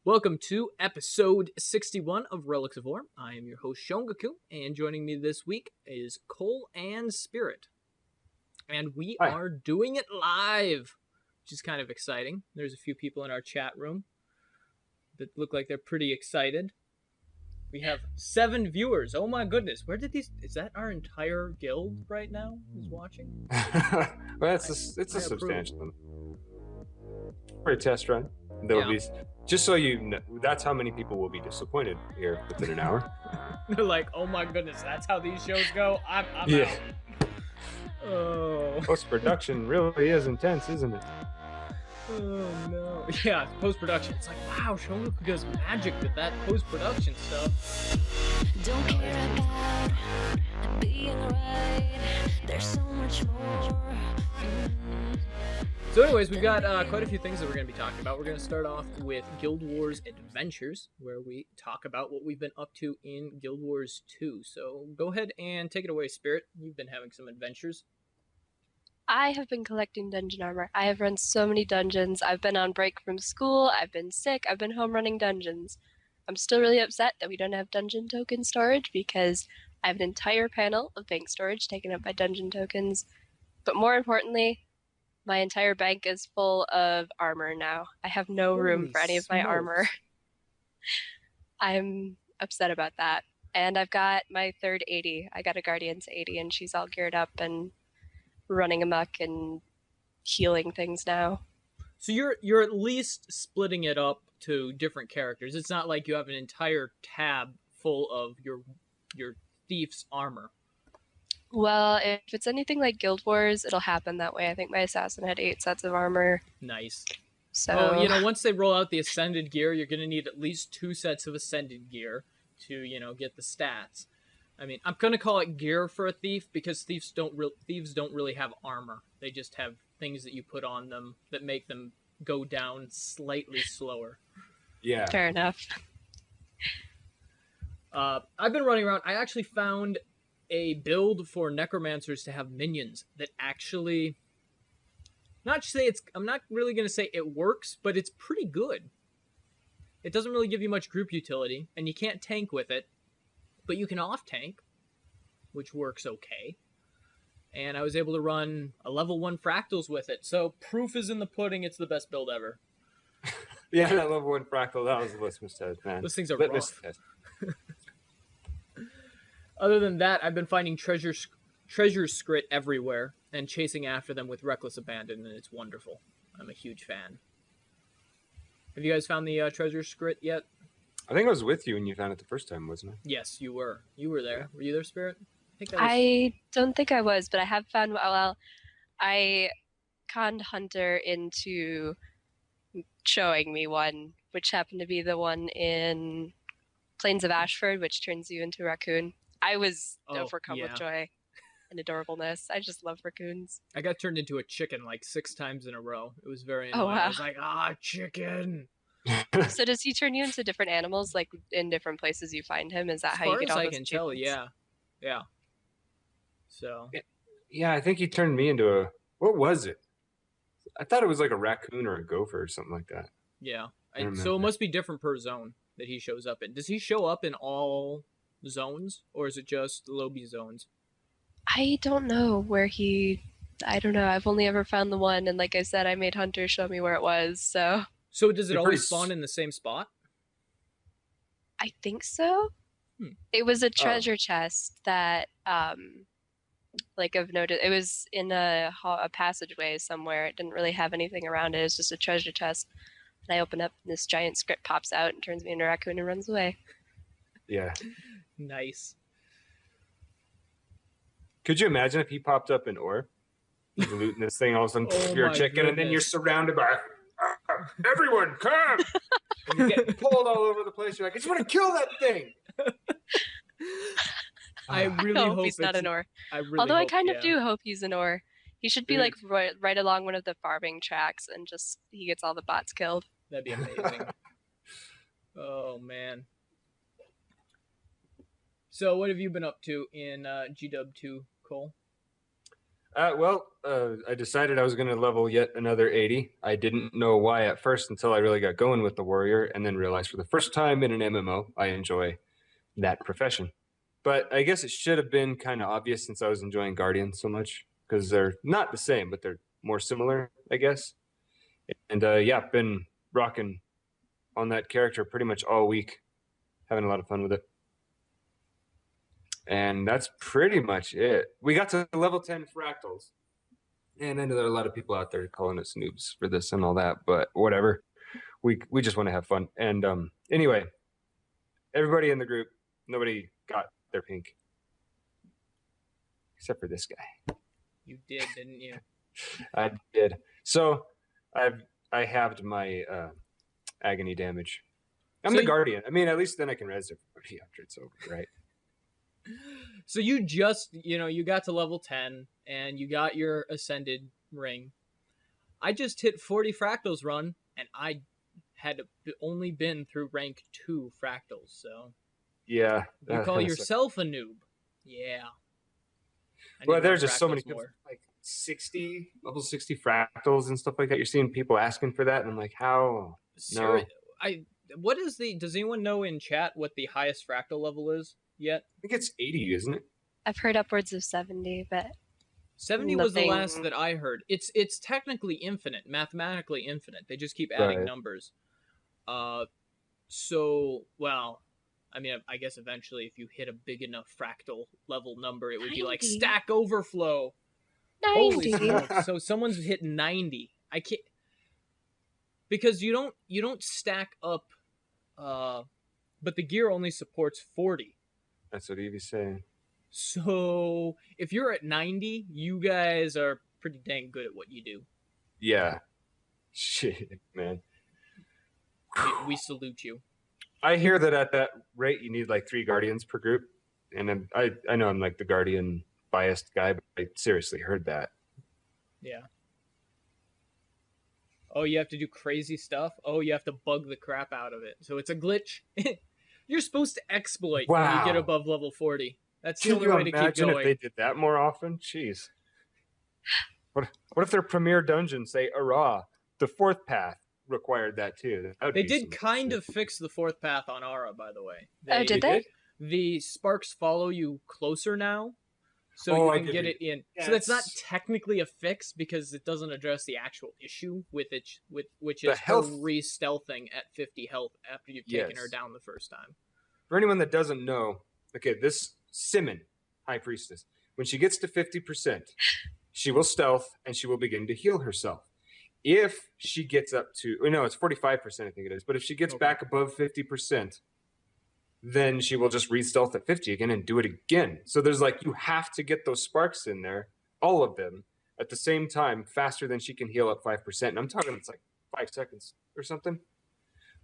Welcome to episode 61 of Relics of War. I am your host, Shongaqu, and joining me this week is Coehl and Spirit. And we Hi. are doing it live, which is kind of exciting. There's a few people in our chat room that look like they're pretty excited. We have 7 viewers. Oh my goodness. Where did these... Is that our entire guild right now is watching? Well, it's a substantial one. For a test run, there'll be, just so you know, that's how many people will be disappointed here within an hour. They're like, oh my goodness, that's how these shows go? I'm Yeah. out. Oh. Post-production really is intense, isn't it? Oh no. Yeah, post-production. It's like, wow, Shongaqu does magic with that post-production stuff. Don't care about being right. There's so much more. So anyways, we've got quite a few things that we're going to be talking about. We're going to start off with Guild Wars Adventures, where we talk about what we've been up to in Guild Wars 2. So go ahead and take it away, Spirit. You've been having some adventures. I have been collecting dungeon armor. I have run so many dungeons. I've been on break from school. I've been sick. I've been home running dungeons. I'm still really upset that we don't have dungeon token storage because I have an entire panel of bank storage taken up by dungeon tokens. But more importantly, my entire bank is full of armor now. I have no room Holy for any of my smokes. armor. I'm upset about that. And I've got my third 80. I got a Guardian's 80 and she's all geared up and running amok and healing things now. So you're at least splitting it up to different characters. It's not like you have an entire tab full of your thief's armor. Well, if it's anything like Guild Wars, it'll happen that way. I think my assassin had 8 sets of armor. Nice. So Oh, once they roll out the Ascended gear, you're going to need at least 2 sets of Ascended gear to, get the stats. I mean, I'm going to call it gear for a thief because thieves don't really have armor. They just have things that you put on them that make them go down slightly slower. Yeah. fair enough. I've been running around. I actually found a build for necromancers to have minions that actually... I'm not really going to say it works, but it's pretty good. It doesn't really give you much group utility, and you can't tank with it, but you can off-tank, which works okay. And I was able to run a level 1 fractals with it, so proof is in the pudding. It's the best build ever. Yeah, that level 1 fractal, that was the litmus test, man. Those things are Litmus rough. test. Other than that, I've been finding treasure scrit everywhere and chasing after them with reckless abandon, and it's wonderful. I'm a huge fan. Have you guys found the treasure scrit yet? I think I was with you when you found it the first time, wasn't I? Yes, you were. You were there. Were you there, Spirit? I think that was... I don't think I was, but I have found, well, I conned Hunter into showing me one, which happened to be the one in Plains of Ashford, which turns you into a raccoon. I was overcome with joy and adorableness. I just love raccoons. I got turned into a chicken like 6 times in a row. It was very Oh, annoying. I wow. was like, chicken! So does he turn you into different animals, like in different places you find him? Is that As how you far get as all I those can tell, achievements? yeah. So, Yeah, I think he turned me into a... What was it? I thought it was like a raccoon or a gopher or something like that. yeah. I remember. So it must be different per zone that he shows up in. Does he show up in all zones, or is it just the lobby zones? I don't know where I don't know. I've only ever found the one, and like I said, I made Hunter show me where it was, so So does it They're always pretty spawn in the same spot? I think so. Hmm. It was a treasure chest that, like I've noted, it was in a passageway somewhere. It didn't really have anything around it. It was just a treasure chest. And I open up, and this giant script pops out and turns me into a raccoon and runs away. Yeah. Nice. Could you imagine if he popped up in Ore? He's looting this thing, all of a sudden, Oh you're a my chicken, and then you're goodness. surrounded by... everyone, come! And you're getting pulled all over the place. You're like, I just want to kill that thing! I really I hope hope he's not an ore. I really Although I hope, kind of yeah. do hope he's an ore. He should be Dude. like right along one of the farming tracks and just he gets all the bots killed. That'd be amazing. Oh, man. So what have you been up to in GW2, Cole? I decided I was going to level yet another 80. I didn't know why at first until I really got going with the warrior, and then realized for the first time in an MMO, I enjoy that profession. But I guess it should have been kind of obvious since I was enjoying Guardian so much, because they're not the same, but they're more similar, I guess. And yeah, been rocking on that character pretty much all week, having a lot of fun with it. And that's pretty much it. We got to level 10 fractals. And I know there are a lot of people out there calling us noobs for this and all that, but whatever. We just want to have fun. And anyway, everybody in the group, nobody got their pink. Except for this guy. You did, didn't you? I did. So I halved my agony damage. I'm So the Guardian. I mean, at least then I can res everybody after it's over, right? So you just, you got to level 10 and you got your ascended ring. I just hit 40 fractals run and I had only been through rank 2 fractals, so Yeah. you call yourself a noob. Yeah. Well, there's just so many people, like 60 level 60 fractals and stuff like that. You're seeing people asking for that, and I'm like, how? No. Does anyone know in chat what the highest fractal level is yet? I think it's 80, isn't it? I've heard upwards of 70, but 70 was the last that I heard. It's technically infinite, mathematically infinite. They just keep adding numbers. I mean, I guess eventually if you hit a big enough fractal level number, it would 90. Be like stack overflow. 90. Holy smokes. So someone's hit 90. I can't, because you don't stack up, but the gear only supports 40. That's what Evie's saying. So if you're at 90, you guys are pretty dang good at what you do. Yeah. Shit, man. We salute you. I hear that at that rate, you need like 3 Guardians per group. And I know I'm like the Guardian biased guy, but I seriously heard that. Yeah. Oh, you have to do crazy stuff? Oh, you have to bug the crap out of it. So it's a glitch. You're supposed to exploit when you get above level 40. That's the only way to keep going. Imagine if they did that more often? Jeez. What if their premier dungeon, say, Ara, the 4th path, required that too? They did kind of fix the 4th path on Ara, by the way. Did they? The sparks follow you closer now, so you can get it in. Yes. So that's not technically a fix because it doesn't address the actual issue which is her re-stealthing at 50 health after you've taken her down the first time. For anyone that doesn't know, okay, this Simon, High Priestess, when she gets to 50%, she will stealth and she will begin to heal herself. If she gets up to, it's 45%, I think it is, but if she gets back above 50%, then she will just re-stealth at 50 again and do it again. So there's you have to get those sparks in there, all of them, at the same time, faster than she can heal up 5%. And I'm talking it's like 5 seconds or something.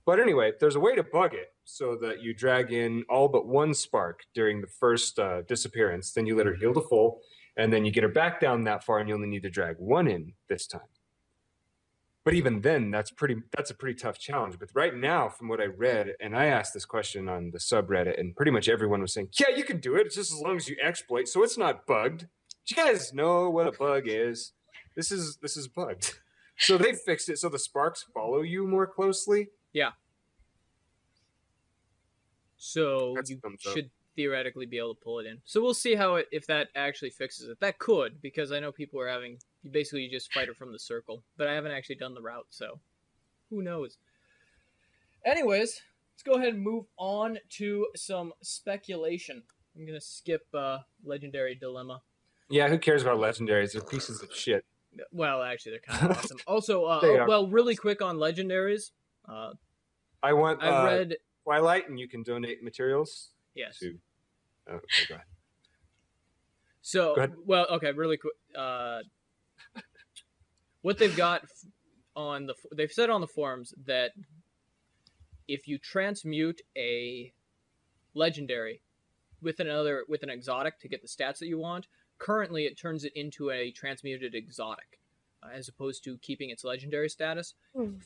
But anyway, there's a way to bug it so that you drag in all but 1 spark during the first disappearance. Then you let her heal to full, and then you get her back down that far, and you only need to drag 1 in this time. But even then, that's a pretty tough challenge. But right now, from what I read, and I asked this question on the subreddit, and pretty much everyone was saying, yeah, you can do it. It's just as long as you exploit, so it's not bugged. Do you guys know what a bug is? This is bugged. So they fixed it so the sparks follow you more closely. Yeah. So you should theoretically be able to pull it in. So we'll see if that actually fixes it. That could, because I know people are having, you just fight her from the circle. But I haven't actually done the route, so who knows. Anyways, let's go ahead and move on to some speculation. I'm going to skip Legendary Dilemma. Yeah, who cares about legendaries? They're pieces of shit. Well, actually, they're kind of awesome. Also, really quick on legendaries. I read Twilight, and you can donate materials. Yes. Okay, go ahead. So, go ahead. Well, okay, really quick. What they've got they've said on the forums that if you transmute a legendary with an exotic to get the stats that you want, currently it turns it into a transmuted exotic, as opposed to keeping its legendary status.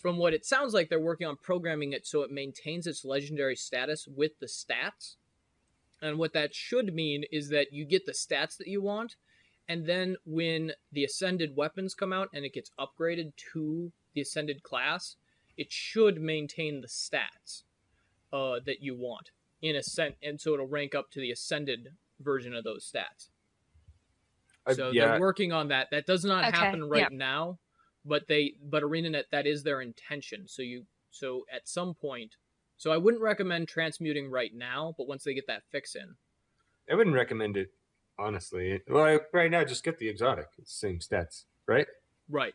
From what it sounds like, they're working on programming it so it maintains its legendary status with the stats. And what that should mean is that you get the stats that you want, And then when the ascended weapons come out and it gets upgraded to the ascended class, it should maintain the stats that you want in ascent, and so it'll rank up to the ascended version of those stats. So they're working on that. That does not happen right now, but ArenaNet, that is their intention. So at some point, so I wouldn't recommend transmuting right now, but once they get that fix in, I wouldn't recommend it, honestly. Well, right now, just get the exotic. It's the same stats, right? Right.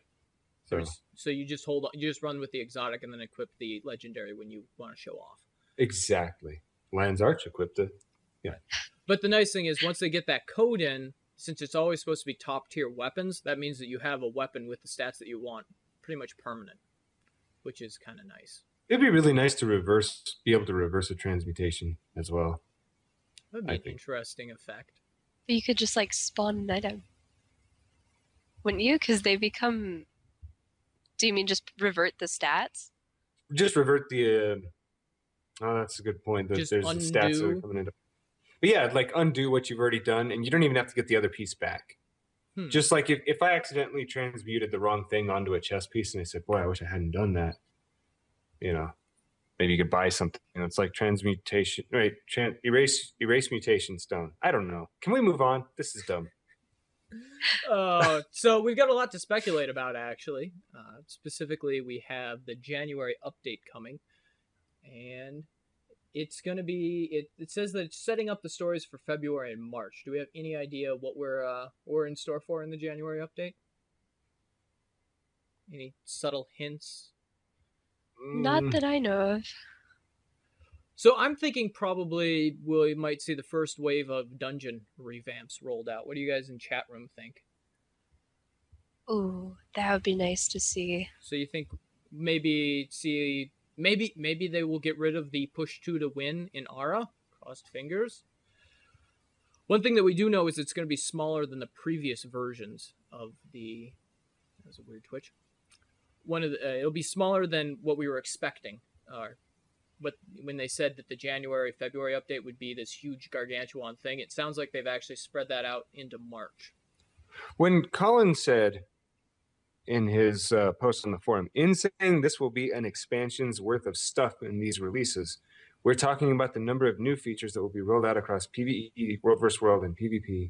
So you just hold on, you just run with the exotic and then equip the legendary when you want to show off. Exactly. Lion's Arch equipped it. Yeah. But the nice thing is once they get that code in, since it's always supposed to be top tier weapons, that means that you have a weapon with the stats that you want pretty much permanent, which is kind of nice. It'd be really nice to be able to reverse a transmutation as well. That would be an interesting effect. But you could just like spawn an item, wouldn't you? Because they become. Do you mean just revert the stats? Just revert the. Oh, that's a good point. There's the stats that are coming into. But yeah, like undo what you've already done, and you don't even have to get the other piece back. Just like if I accidentally transmuted the wrong thing onto a chess piece, and I said, "Boy, I wish I hadn't done that," you know, maybe you could buy something. It's like transmutation, right? Erase mutation stone. I don't know. Can we move on? This is dumb. So we've got a lot to speculate about, actually. Specifically, we have the January update coming, and it's going to be. It says that it's setting up the stories for February and March. Do we have any idea what we're in store for in the January update? Any subtle hints? Not that I know of. So I'm thinking probably we might see the first wave of dungeon revamps rolled out. What do you guys in chat room think? Ooh, that would be nice to see. So you think maybe they will get rid of the push 2 to win in Ara? Crossed fingers. One thing that we do know is it's going to be smaller than the previous versions of the. That was a weird twitch. It'll be smaller than what we were expecting. But when they said that the February update would be this huge gargantuan thing, it sounds like they've actually spread that out into March. When Colin said in his post on the forum, in saying this will be an expansion's worth of stuff in these releases, we're talking about the number of new features that will be rolled out across PvE, World vs. World, and PvP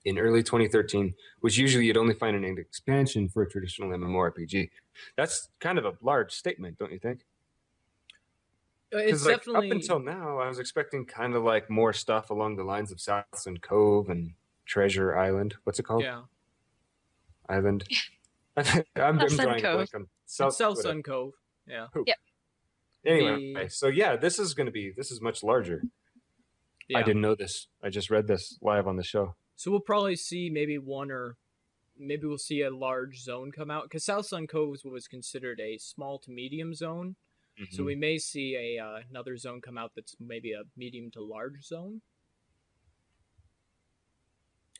in early 2013, which usually you'd only find an expansion for a traditional MMORPG. That's kind of a large statement, don't you think? It's like, definitely up until now, I was expecting kind of like more stuff along the lines of South Sun Cove and Treasure Island. What's it called? Yeah. Island. I'm drawing a blank on South Sun Cove. Yeah. Yep. Anyway, so yeah, this is much larger. Yeah. I didn't know this. I just read this live on the show. So we'll probably see maybe we'll see a large zone come out, because South Sun Cove was considered a small to medium zone. Mm-hmm. So we may see another zone come out that's maybe a medium to large zone.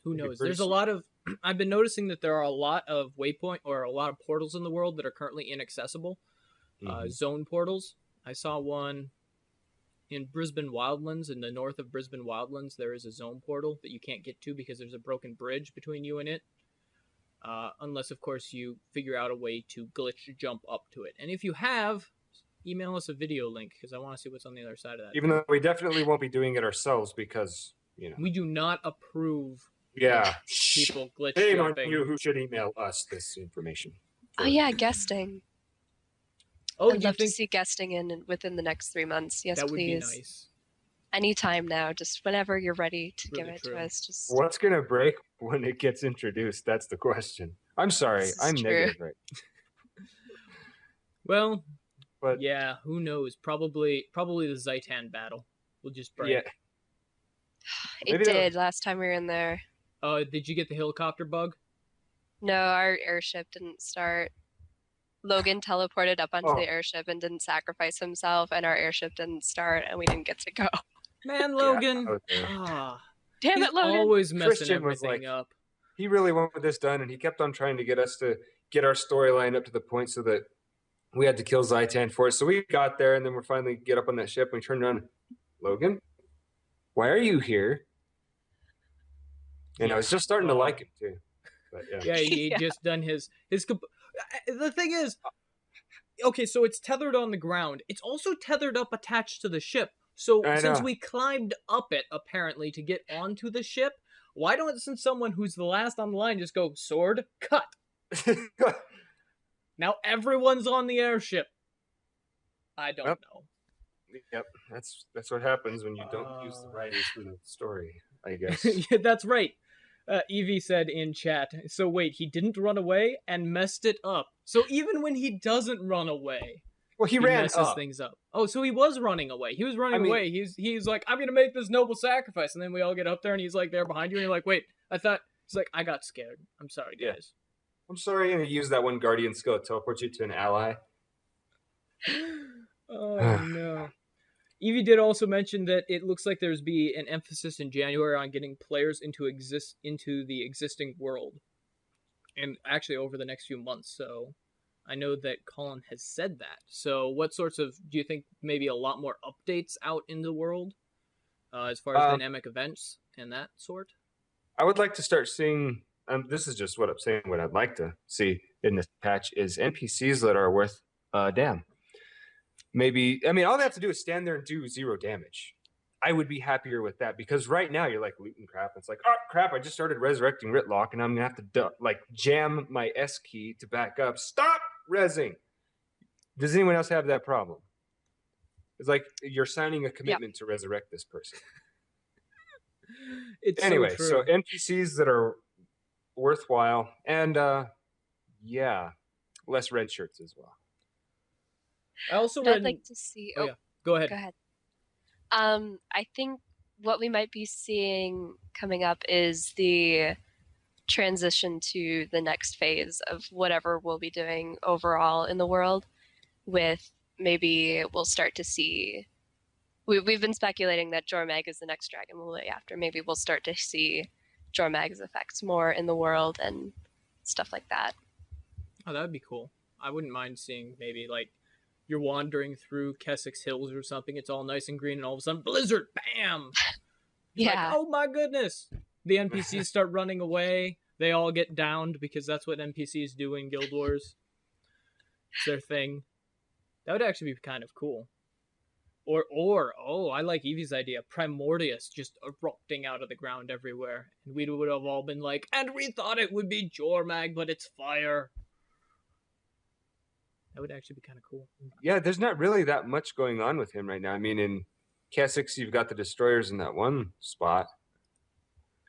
Who knows? There's a lot of. I've been noticing that there are a lot of a lot of portals in the world that are currently inaccessible. Zone portals. I saw one in Brisbane Wildlands. In the north of Brisbane Wildlands, there is a zone portal that you can't get to because there's a broken bridge between you and it. Unless, of course, you figure out a way to glitch jump up to it. And if you have, email us a video link, because I want to see what's on the other side of that. Even though we definitely won't be doing it ourselves, because, we do not approve people glitch Shame on jumping. you who should email us this information. Oh yeah, guesting. Oh, I'd love to see guesting within the next 3 months. Yes, that please. That would be nice. Anytime now, just whenever you're ready to give it to us. Just what's gonna break when it gets introduced? That's the question. I'm sorry, I'm negative, right? Well, but yeah, who knows? Probably the Zaitan battle will just break. Yeah. It did last time we were in there. Did you get the helicopter bug? No, our airship didn't start. Logan teleported up onto the airship and didn't sacrifice himself, and our airship didn't start, and we didn't get to go. Man, Logan! Damn it, Logan! Always messing Christian everything up. He really wanted this done, and he kept on trying to get us to get our storyline up to the point so that we had to kill Zaitan for it. So we got there, and then we finally get up on that ship, and we turned around. Logan, why are you here? And I was just starting to like him too. But Yeah, he just done his. The thing is, okay, so it's tethered on the ground. It's also tethered up attached to the ship. So I since know. we climbed up it apparently to get onto the ship, why doesn't someone who's the last on the line just go sword cut? Now everyone's on the airship. I don't know. Yep, that's what happens when you don't use the writers for the story, I guess. Yeah, that's right. Evie said in chat, so wait, he didn't run away and messed it up. So even when he doesn't run away, Well, he ran messes up. things up. Oh, so he was running away. He was running away. He's like, I'm gonna make this noble sacrifice, and then we all get up there, and he's like there behind you, and you're like, wait, I thought. He's like, I got scared. I'm sorry, guys. I'm sorry, and he used that one guardian skill to teleport you to an ally. Oh no. Evie did also mention that it looks like there's be an emphasis in January on getting players into the existing world, and actually over the next few months. So I know that Colin has said that. So what sorts of do you think maybe a lot more updates out in the world as far as dynamic events and that sort? I would like to start seeing. This is just what I'm saying. What I'd like to see in this patch is NPCs that are worth damn. Maybe, I mean, all they have to do is stand there and do 0 damage. I would be happier with that because right now you're like looting crap. It's like, oh crap, I just started resurrecting Ritlock and I'm gonna have to like jam my S key to back up. Stop rezzing. Does anyone else have that problem? It's like you're signing a commitment to resurrect this person. It's anyway, so NPCs that are worthwhile and less red shirts as well. I also I'd like to see. Oh, yeah. Go ahead. Go ahead. I think what we might be seeing coming up is the transition to the next phase of whatever we'll be doing overall in the world. With maybe we'll start to see. We've been speculating that Jormag is the next dragon we'll lay after. Maybe we'll start to see Jormag's effects more in the world and stuff like that. Oh, that would be cool. I wouldn't mind seeing maybe like. You're wandering through Keswick's Hills or something. It's all nice and green, and all of a sudden, blizzard! Bam! Yeah. Like, oh my goodness! The NPCs start running away. They all get downed because that's what NPCs do in Guild Wars. It's their thing. That would actually be kind of cool. Or I like Evie's idea. Primordius just erupting out of the ground everywhere, and we would have all been like, and we thought it would be Jormag, but it's fire. That would actually be kind of cool. Yeah, there's not really that much going on with him right now. I mean, in Keswick, you've got the destroyers in that one spot.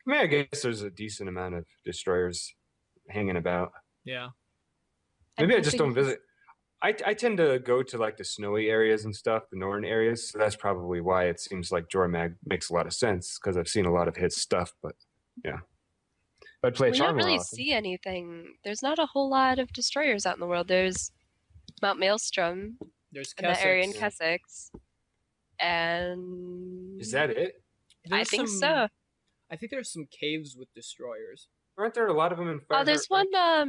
I mean, I guess there's a decent amount of destroyers hanging about. Yeah. Maybe I just don't visit. I tend to go to like the snowy areas and stuff, the northern areas. So that's probably why it seems like Jormag makes a lot of sense because I've seen a lot of his stuff. But yeah, I'd play. We don't really see anything. There's not a whole lot of destroyers out in the world. There's Mount Maelstrom. There's that area in Keswick. And is that it? I think so. I think there's some caves with destroyers. Aren't there a lot of them in Fire? Oh, there's one. Are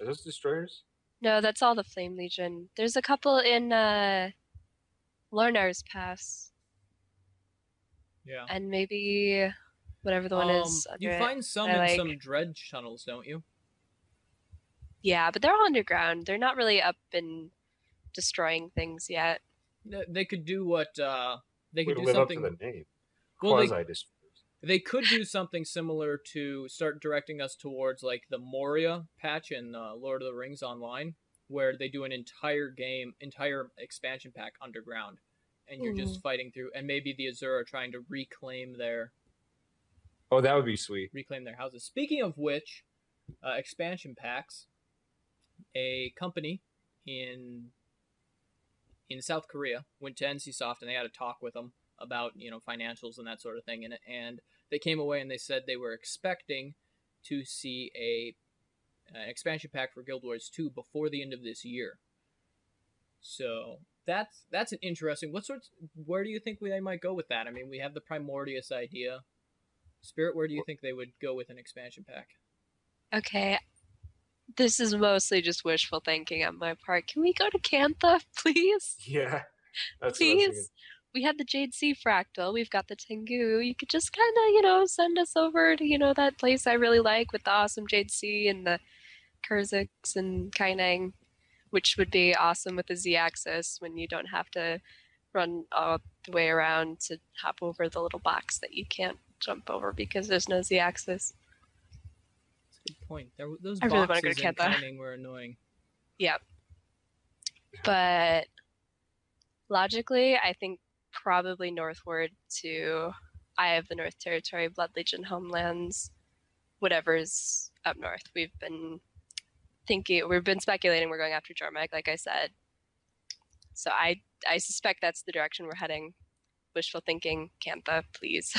those destroyers? No, that's all the Flame Legion. There's a couple in Lornar's Pass. Yeah. And maybe whatever the one is. You find some in some dredge tunnels, don't you? Yeah, but they're all underground. They're not really up and destroying things yet. They could do what they could do live something. Up to the name. Well, Quasi-destroyers. They could do something similar to start directing us towards like the Moria patch in Lord of the Rings Online, where they do an entire expansion pack underground, and you're just fighting through, and maybe the Azura are trying to reclaim their. Oh, that would be sweet. Reclaim their houses. Speaking of which, expansion packs, a company in South Korea went to NCSoft and they had a talk with them about financials and that sort of thing, and they came away and they said they were expecting to see an expansion pack for Guild Wars 2 before the end of this year. So that's an interesting. Where do you think they might go with that? I mean, we have the Primordius idea. Spirit, where do you think they would go with an expansion pack? Okay, this is mostly just wishful thinking on my part. Can we go to Cantha, please? Yeah, that's please. we had the Jade Sea fractal. We've got the Tengu. You could just kind of, send us over to, that place I really like with the awesome Jade Sea and the Kurziks and Kainang, which would be awesome with the Z-axis when you don't have to run all the way around to hop over the little box that you can't jump over because there's no Z-axis. That's a good point. Those I really wanna go boxes to in Kantha. Kaining were annoying. Yep. But logically, I think probably northward to Eye of the North Territory, Blood Legion homelands, whatever's up north. We've been speculating we're going after Jormag, like I said. So I suspect that's the direction we're heading. Wishful thinking, Kantha, please.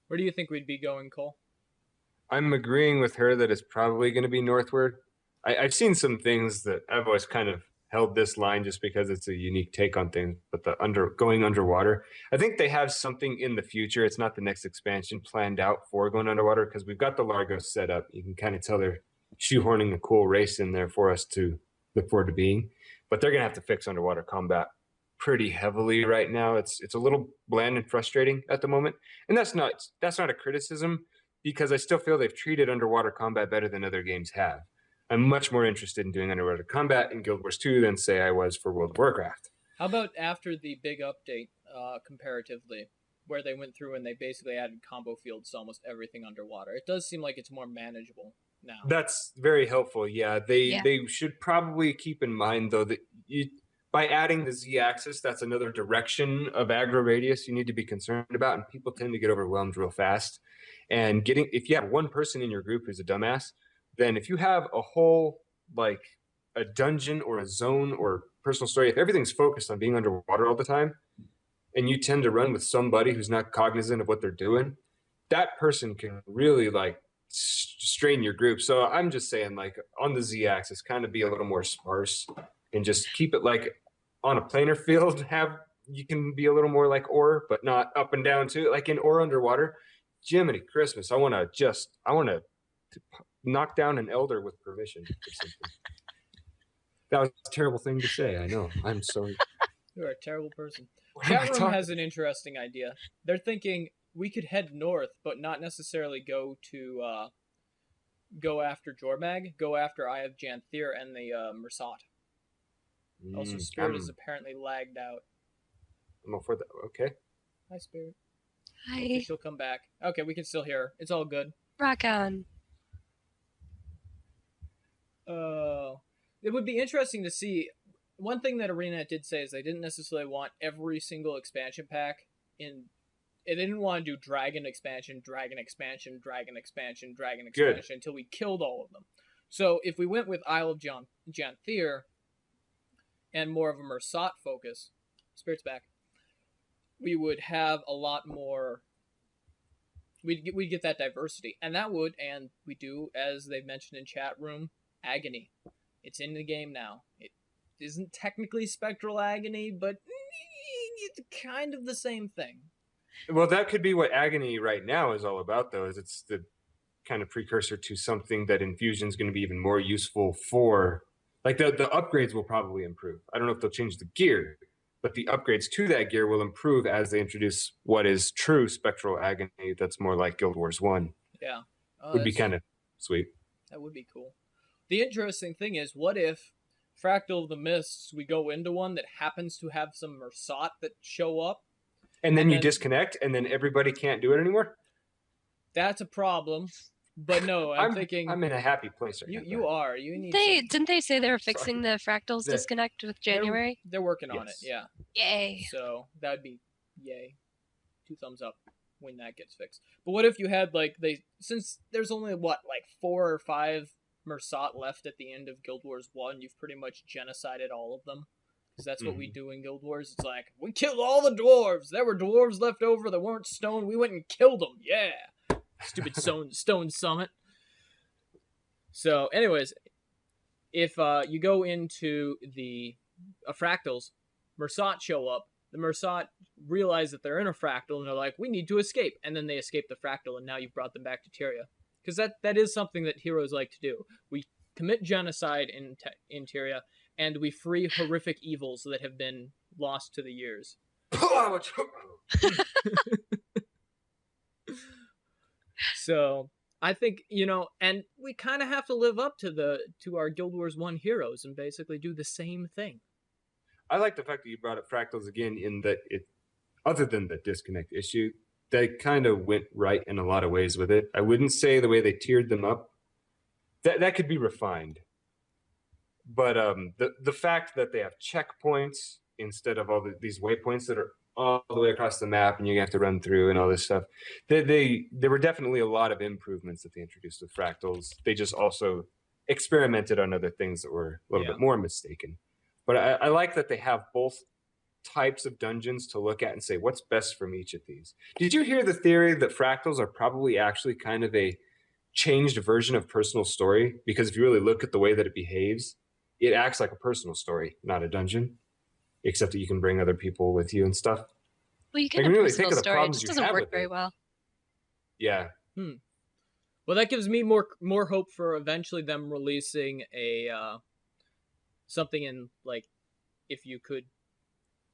Where do you think we'd be going, Cole? I'm agreeing with her that it's probably going to be northward. I've seen some things that I've always kind of held this line just because it's a unique take on things, but going underwater, I think they have something in the future. It's not the next expansion planned out for going underwater because we've got the Largos set up. You can kind of tell they're shoehorning a cool race in there for us to look forward to being, but they're going to have to fix underwater combat pretty heavily right now. It's a little bland and frustrating at the moment, and that's not a criticism because I still feel they've treated underwater combat better than other games have. I'm much more interested in doing underwater combat in Guild Wars 2 than say I was for World of Warcraft. How about after the big update, comparatively, where they went through and they basically added combo fields to almost everything underwater? It does seem like it's more manageable now. That's very helpful. Yeah, they should probably keep in mind though that by adding the Z-axis, that's another direction of aggro radius you need to be concerned about, and people tend to get overwhelmed real fast. And if you have one person in your group who's a dumbass, then if you have a whole, like a dungeon or a zone or personal story, if everything's focused on being underwater all the time, and you tend to run with somebody who's not cognizant of what they're doing, that person can really like strain your group. So I'm just saying, like on the Z-axis, kind of be a little more sparse and just keep it like on a planar field. You can be a little more like ore, but not up and down too. Like in ore underwater, Jiminy Christmas, I want to knock down an elder with permission or something. That was a terrible thing to say. I know. I'm sorry. You're a terrible person. What am I Chat room talking- has an interesting idea. They're thinking we could head north, but not necessarily go after Jormag, go after Eye of Janthir and the Mersat. Also, Spirit is apparently lagged out. I'm all for that. Okay. Hi, Spirit. Hi. Okay, she'll come back. Okay, we can still hear her. It's all good. Rock on. It would be interesting to see. One thing that ArenaNet did say is they didn't necessarily want every single expansion pack in. They didn't want to do Dragon expansion, Dragon expansion, Dragon expansion, Dragon expansion until we killed all of them. So if we went with Isle of Janthir and more of a Mersat focus, Spirit's back, we would have a lot more. We'd get that diversity, and that would, and we do, as they've mentioned in chat room, Agony. It's in the game now. It isn't technically Spectral Agony, but it's kind of the same thing. Well, that could be what Agony right now is all about, though, is it's the kind of precursor to something that Infusion is going to be even more useful for. Like, the upgrades will probably improve. I don't know if they'll change the gear, but the upgrades to that gear will improve as they introduce what is true Spectral Agony that's more like Guild Wars 1. Yeah. Would be kind of sweet. That would be cool. The interesting thing is, what if Fractal of the Mists, we go into one that happens to have some Mersat that show up? And then you disconnect, and then everybody can't do it anymore? That's a problem. But no, I'm thinking... I'm in a happy place right now. You are. You need Didn't they say they were fixing the Fractals disconnect with January? They're working on it, yeah. Yay. So that would be yay. 2 thumbs up when that gets fixed. But what if you had, like, since there's only, 4 or 5 Mersat left at the end of Guild Wars 1, you've pretty much genocided all of them. Because that's what we do in Guild Wars. It's like, we killed all the dwarves! There were dwarves left over that weren't stone. We went and killed them. Yeah! Stupid stone summit. So, anyways, if you go into the fractals, Mersat show up. The Mersat realize that they're in a fractal, and they're like, we need to escape. And then they escape the fractal, and now you've brought them back to Tyria. Because that is something that heroes like to do. We commit genocide in Tyria, and we free horrific evils that have been lost to the years. So I think, you know, and we kind of have to live up to our Guild Wars 1 heroes and basically do the same thing. I like the fact that you brought up fractals again, in that it, other than the disconnect issue, they kind of went right in a lot of ways with it. I wouldn't say the way they tiered them up, that could be refined. But the fact that they have checkpoints instead of all these waypoints that are all the way across the map and you have to run through and all this stuff, there were definitely a lot of improvements that they introduced with fractals. They just also experimented on other things that were a little bit more mistaken. But I like that they have both types of dungeons to look at and say, what's best from each of these? Did you hear the theory that fractals are probably actually kind of a changed version of personal story? Because if you really look at the way that it behaves, it acts like a personal story, not a dungeon, except that you can bring other people with you and stuff. Well, you can have a personal story. It just doesn't work very well. Yeah. Well, that gives me more hope for eventually them releasing a something in, like, if you could,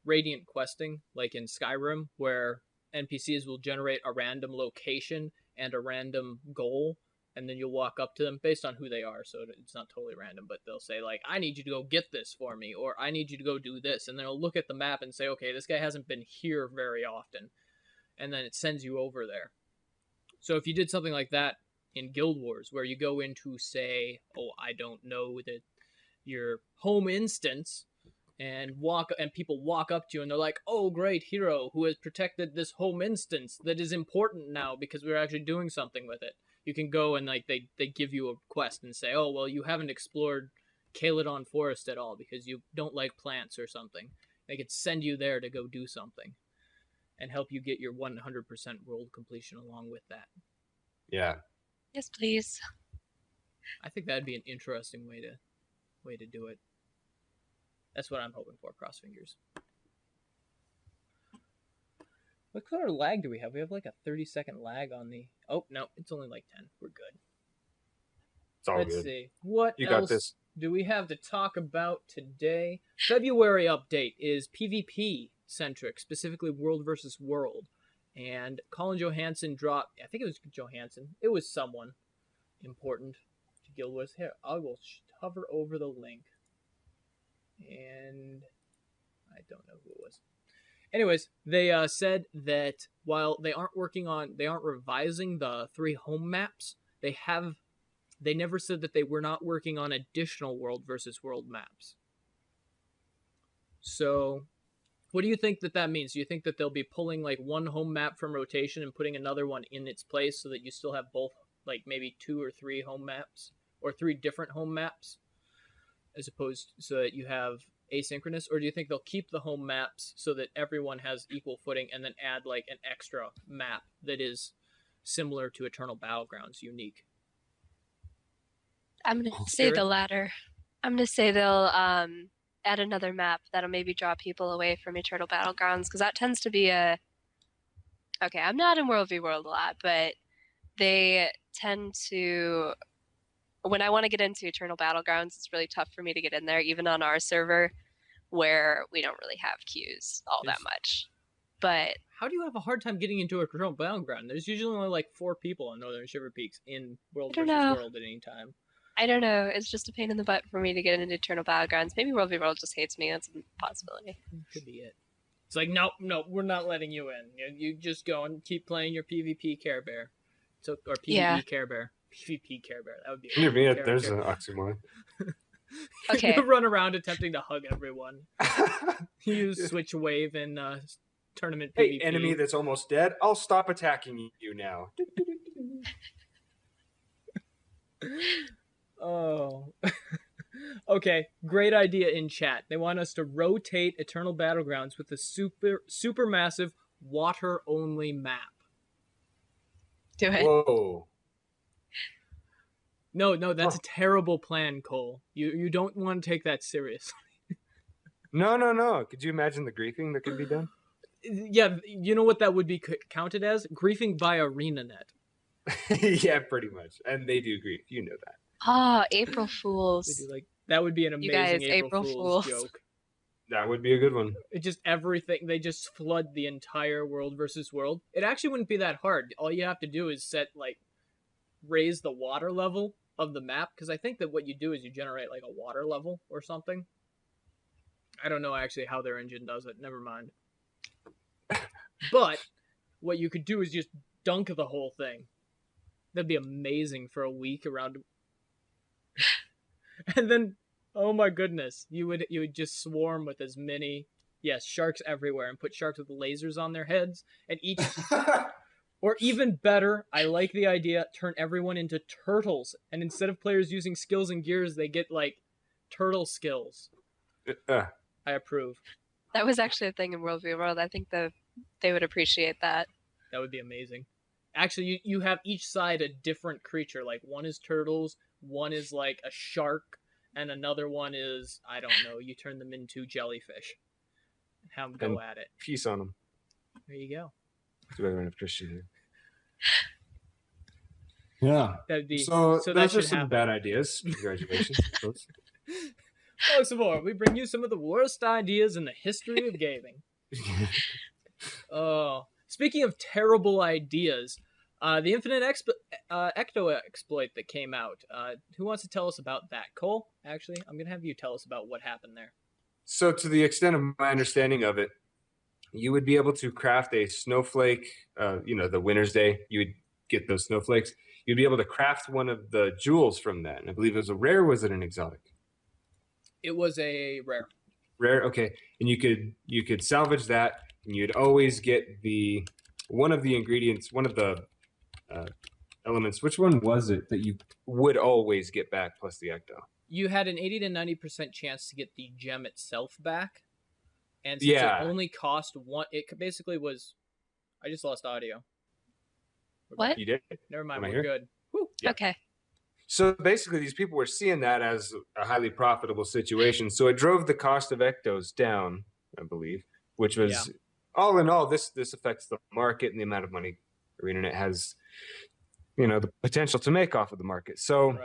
radiant questing, like in Skyrim, where NPCs will generate a random location and a random goal, and then you'll walk up to them based on who they are, so it's not totally random, but they'll say, like, I need you to go get this for me, or I need you to go do this, and then it'll look at the map and say, okay, this guy hasn't been here very often, and then it sends you over there. So if you did something like that in Guild Wars, where you go into, say, oh, I don't know, that your home instance, and people walk up to you and they're like, oh, great hero who has protected this home instance that is important now because we're actually doing something with it. You can go and, like, they give you a quest and say, oh, well, you haven't explored Caledon Forest at all because you don't like plants or something. They could send you there to go do something and help you get your 100% world completion along with that. Yeah. Yes, please. I think that'd be an interesting way to do it. That's what I'm hoping for. Cross fingers. What kind of lag do we have? We have like a 30-second lag on the... Oh, no, it's only like 10. We're good. It's all Let's good. see. What You else got this. do we have to talk about today? February update is PvP centric, specifically World versus World. And Colin Johansson dropped... I think it was Johansson. It was someone important to Guild Wars. Here, I will hover over the link. And I don't know who it was. Anyways, they said that while they aren't revising the 3 home maps, they never said that they were not working on additional World versus World maps. So, what do you think that means? Do you think that they'll be pulling, like, one home map from rotation and putting another one in its place so that you still have both, like, maybe 2 or 3 home maps, or 3 different home maps, as opposed so that you have asynchronous? Or do you think they'll keep the home maps so that everyone has equal footing and then add, like, an extra map that is similar to Eternal Battlegrounds, unique? I'm going to say the latter. I'm going to say they'll add another map that'll maybe draw people away from Eternal Battlegrounds, because that tends to be a... Okay, I'm not in World v World a lot, but they tend to... When I want to get into Eternal Battlegrounds, it's really tough for me to get in there, even on our server, where we don't really have queues all that much. But how do you have a hard time getting into Eternal Battleground? There's usually only like 4 people on Northern Shiver Peaks in World versus World at any time. I don't know. It's just a pain in the butt for me to get into Eternal Battlegrounds. Maybe World v World just hates me. That's a possibility. Could be it. It's like, no, we're not letting you in. You just go and keep playing your PvP Care Bear. Or PvE Care Bear. PvP Care Bear. That would be... There's an oxymoron. Okay. You run around attempting to hug everyone. You use Switch Wave in tournament PvP. Hey, enemy that's almost dead, I'll stop attacking you now. Oh. Okay, great idea in chat. They want us to rotate Eternal Battlegrounds with a super massive water-only map. Do it. Whoa. No, that's a terrible plan, Cole. You don't want to take that seriously. No. Could you imagine the griefing that could be done? Yeah, you know what that would be counted as? Griefing by ArenaNet. Yeah, pretty much. And they do grief. You know that. Ah, April Fools. They do, like, That would be an You amazing guys, April April Fool's Fools. joke. That would be a good one. It just everything, they just flood the entire world versus world. It actually wouldn't be that hard. All you have to do is raise the water level of the map, because I think that what you do is you generate like a water level or something. I don't know actually how their engine does it. Never mind. But what you could do is just dunk the whole thing. That'd be amazing for a week around. And then, oh my goodness, you would just swarm with as many, yes, sharks everywhere, and put sharks with lasers on their heads, and each, or even better, I like the idea, turn everyone into turtles, and instead of players using skills and gears, they get like turtle skills. I approve. That was actually a thing in World v. World. I think they would appreciate that. That would be amazing. Actually, you have each side a different creature. Like, one is turtles, one is like a shark, and another one is, I don't know, you turn them into jellyfish. Have them go at it. Peace on them. There you go. Do I run a Christian here? Yeah. That'd be, So that those are should some happen. bad ideas. Congratulations, folks. Oh, some more. We bring you some of the worst ideas in the history of gaming. Oh, speaking of terrible ideas, the Infinite Ecto exploit that came out. Who wants to tell us about that? Cole, actually, I'm gonna have you tell us about what happened there. So, to the extent of my understanding of it, you would be able to craft a snowflake. The Winter's Day, you would get those snowflakes. You'd be able to craft one of the jewels from that. And I believe it was a rare. Was it an exotic? It was a rare. Rare, okay. And you could salvage that, and you'd always get one of the ingredients, one of the elements. Which one was it that you would always get back plus the ecto? You had an 80 to 90% chance to get the gem itself back, and since Yeah. it only cost one, it basically was. I just lost audio. What? You did? Never mind, Am I we're here? good. Whew. Yeah. Okay. So basically, these people were seeing that as a highly profitable situation. So it drove the cost of ectos down, I believe, which was all in all, this affects the market and the amount of money ArenaNet has, the potential to make off of the market. So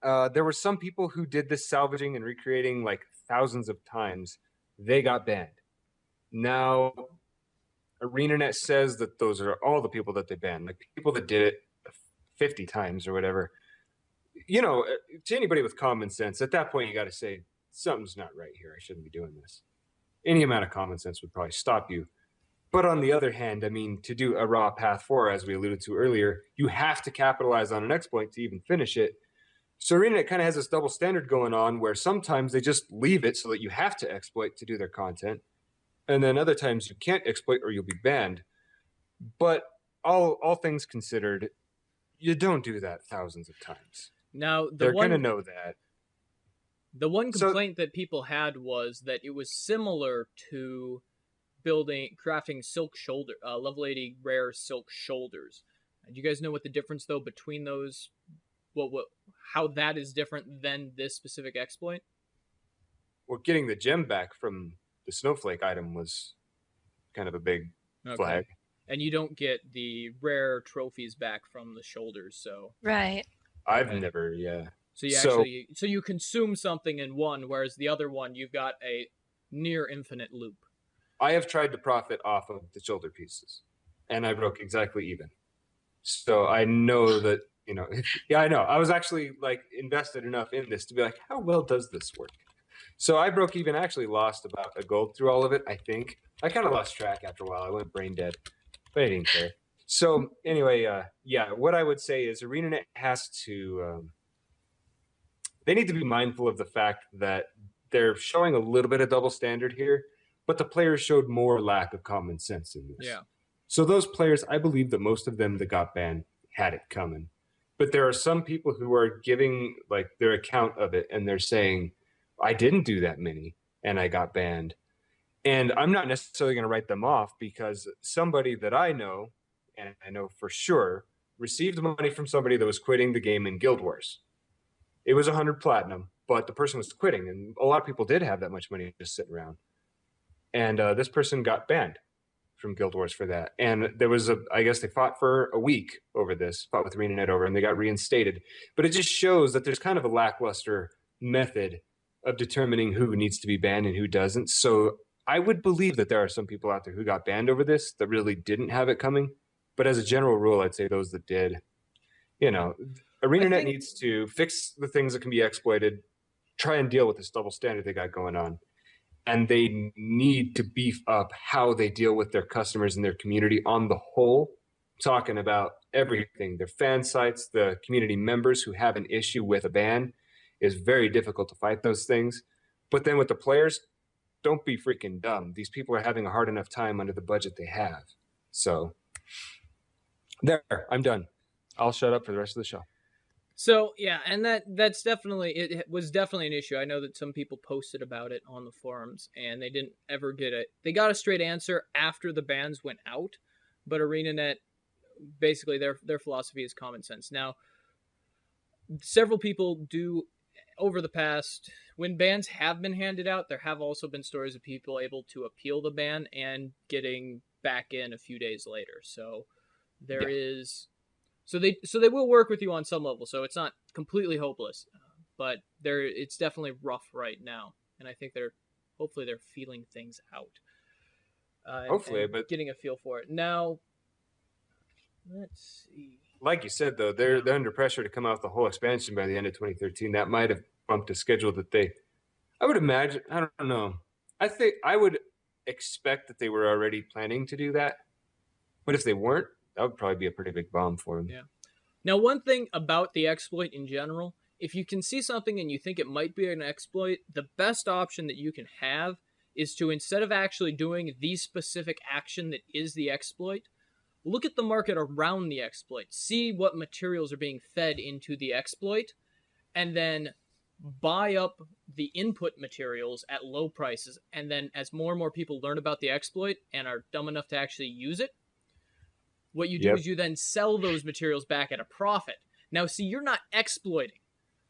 Right. there were some people who did this salvaging and recreating like thousands of times. They got banned. Now, ArenaNet says that those are all the people that they banned, like people that did it 50 times or whatever. To anybody with common sense, at that point, you got to say, something's not right here. I shouldn't be doing this. Any amount of common sense would probably stop you. But on the other hand, I mean, to do a raw path 4, as we alluded to earlier, you have to capitalize on an exploit to even finish it. So ArenaNet kind of has this double standard going on where sometimes they just leave it so that you have to exploit to do their content. And then other times you can't exploit or you'll be banned. But all things considered, you don't do that thousands of times. Now They're going to know that. The one complaint that people had was that it was similar to crafting silk shoulder, level 80 rare silk shoulders. Do you guys know what the difference though between those? How that is different than this specific exploit? Well, getting the gem back from the snowflake item was kind of a big flag. And you don't get the rare trophies back from the shoulders, so Right. I've never, So you consume something in one, whereas the other one you've got a near infinite loop. I have tried to profit off of the shoulder pieces, and I broke exactly even. So I know that, I know. I was actually invested enough in this to be like, how well does this work? So I broke even, actually lost about a gold through all of it, I think. I kind of lost track after a while. I went brain dead, but I didn't care. So anyway, what I would say is ArenaNet has to, they need to be mindful of the fact that they're showing a little bit of double standard here, but the players showed more lack of common sense in this. Yeah. So those players, I believe that most of them that got banned had it coming. But there are some people who are giving their account of it and they're saying, I didn't do that many and I got banned. And I'm not necessarily going to write them off because somebody that I know, and I know for sure, received money from somebody that was quitting the game in Guild Wars. It was 100 platinum, but the person was quitting, and a lot of people did have that much money just sitting around. And this person got banned from Guild Wars for that. And there was I guess they fought for a week over this, fought with ArenaNet over, and they got reinstated. But it just shows that there's kind of a lackluster method of determining who needs to be banned and who doesn't. So I would believe that there are some people out there who got banned over this that really didn't have it coming. But as a general rule, I'd say those that did, you know, ArenaNet needs to fix the things that can be exploited, try and deal with this double standard they got going on. And they need to beef up how they deal with their customers and their community on the whole, talking about everything. Their fan sites, the community members who have an issue with a ban, is very difficult to fight those things. But then with the players, don't be freaking dumb. These people are having a hard enough time under the budget they have. So there, I'm done. I'll shut up for the rest of the show. So yeah, and that's definitely, it was definitely an issue. I know that some people posted about it on the forums, and they didn't ever get it. They got a straight answer after the bans went out, but ArenaNet, basically their philosophy is common sense. Now, several people do, over the past, when bans have been handed out, there have also been stories of people able to appeal the ban and getting back in a few days later. So there is. So they will work with you on some level. So it's not completely hopeless, but it's definitely rough right now, and I think hopefully they're feeling things out. Hopefully, but getting a feel for it now. Let's see. Like you said, though, they're under pressure to come out with the whole expansion by the end of 2013. That might have bumped a schedule that I would imagine. I don't know. I think I would expect that they were already planning to do that, but if they weren't, that would probably be a pretty big bomb for them. Yeah. Now, one thing about the exploit in general, if you can see something and you think it might be an exploit, the best option that you can have is to, instead of actually doing the specific action that is the exploit, look at the market around the exploit, see what materials are being fed into the exploit, and then buy up the input materials at low prices. And then as more and more people learn about the exploit and are dumb enough to actually use it, what you do is you then sell those materials back at a profit. Now, see, you're not exploiting.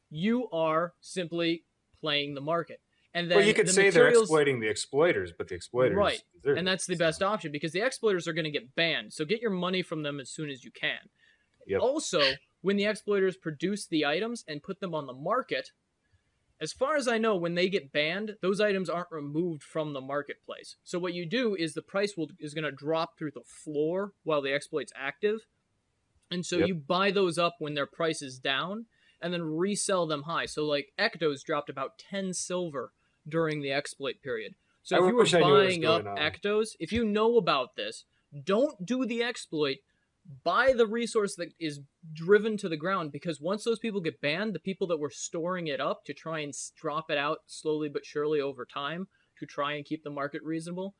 You are simply playing the market. And then you could say they're exploiting the exploiters, but the exploiters... Right, and that's the best option, because the exploiters are going to get banned. So get your money from them as soon as you can. Yep. Also, when the exploiters produce the items and put them on the market, as far as I know, when they get banned, those items aren't removed from the marketplace. So what you do is the price is going to drop through the floor while the exploit's active. And so you buy those up when their price is down and then resell them high. So like Ectos dropped about 10 silver during the exploit period. So if you were buying up Ectos, if you know about this, don't do the exploit. Buy the resource that is driven to the ground, because once those people get banned, the people that were storing it up to try and drop it out slowly but surely over time to try and keep the market reasonable,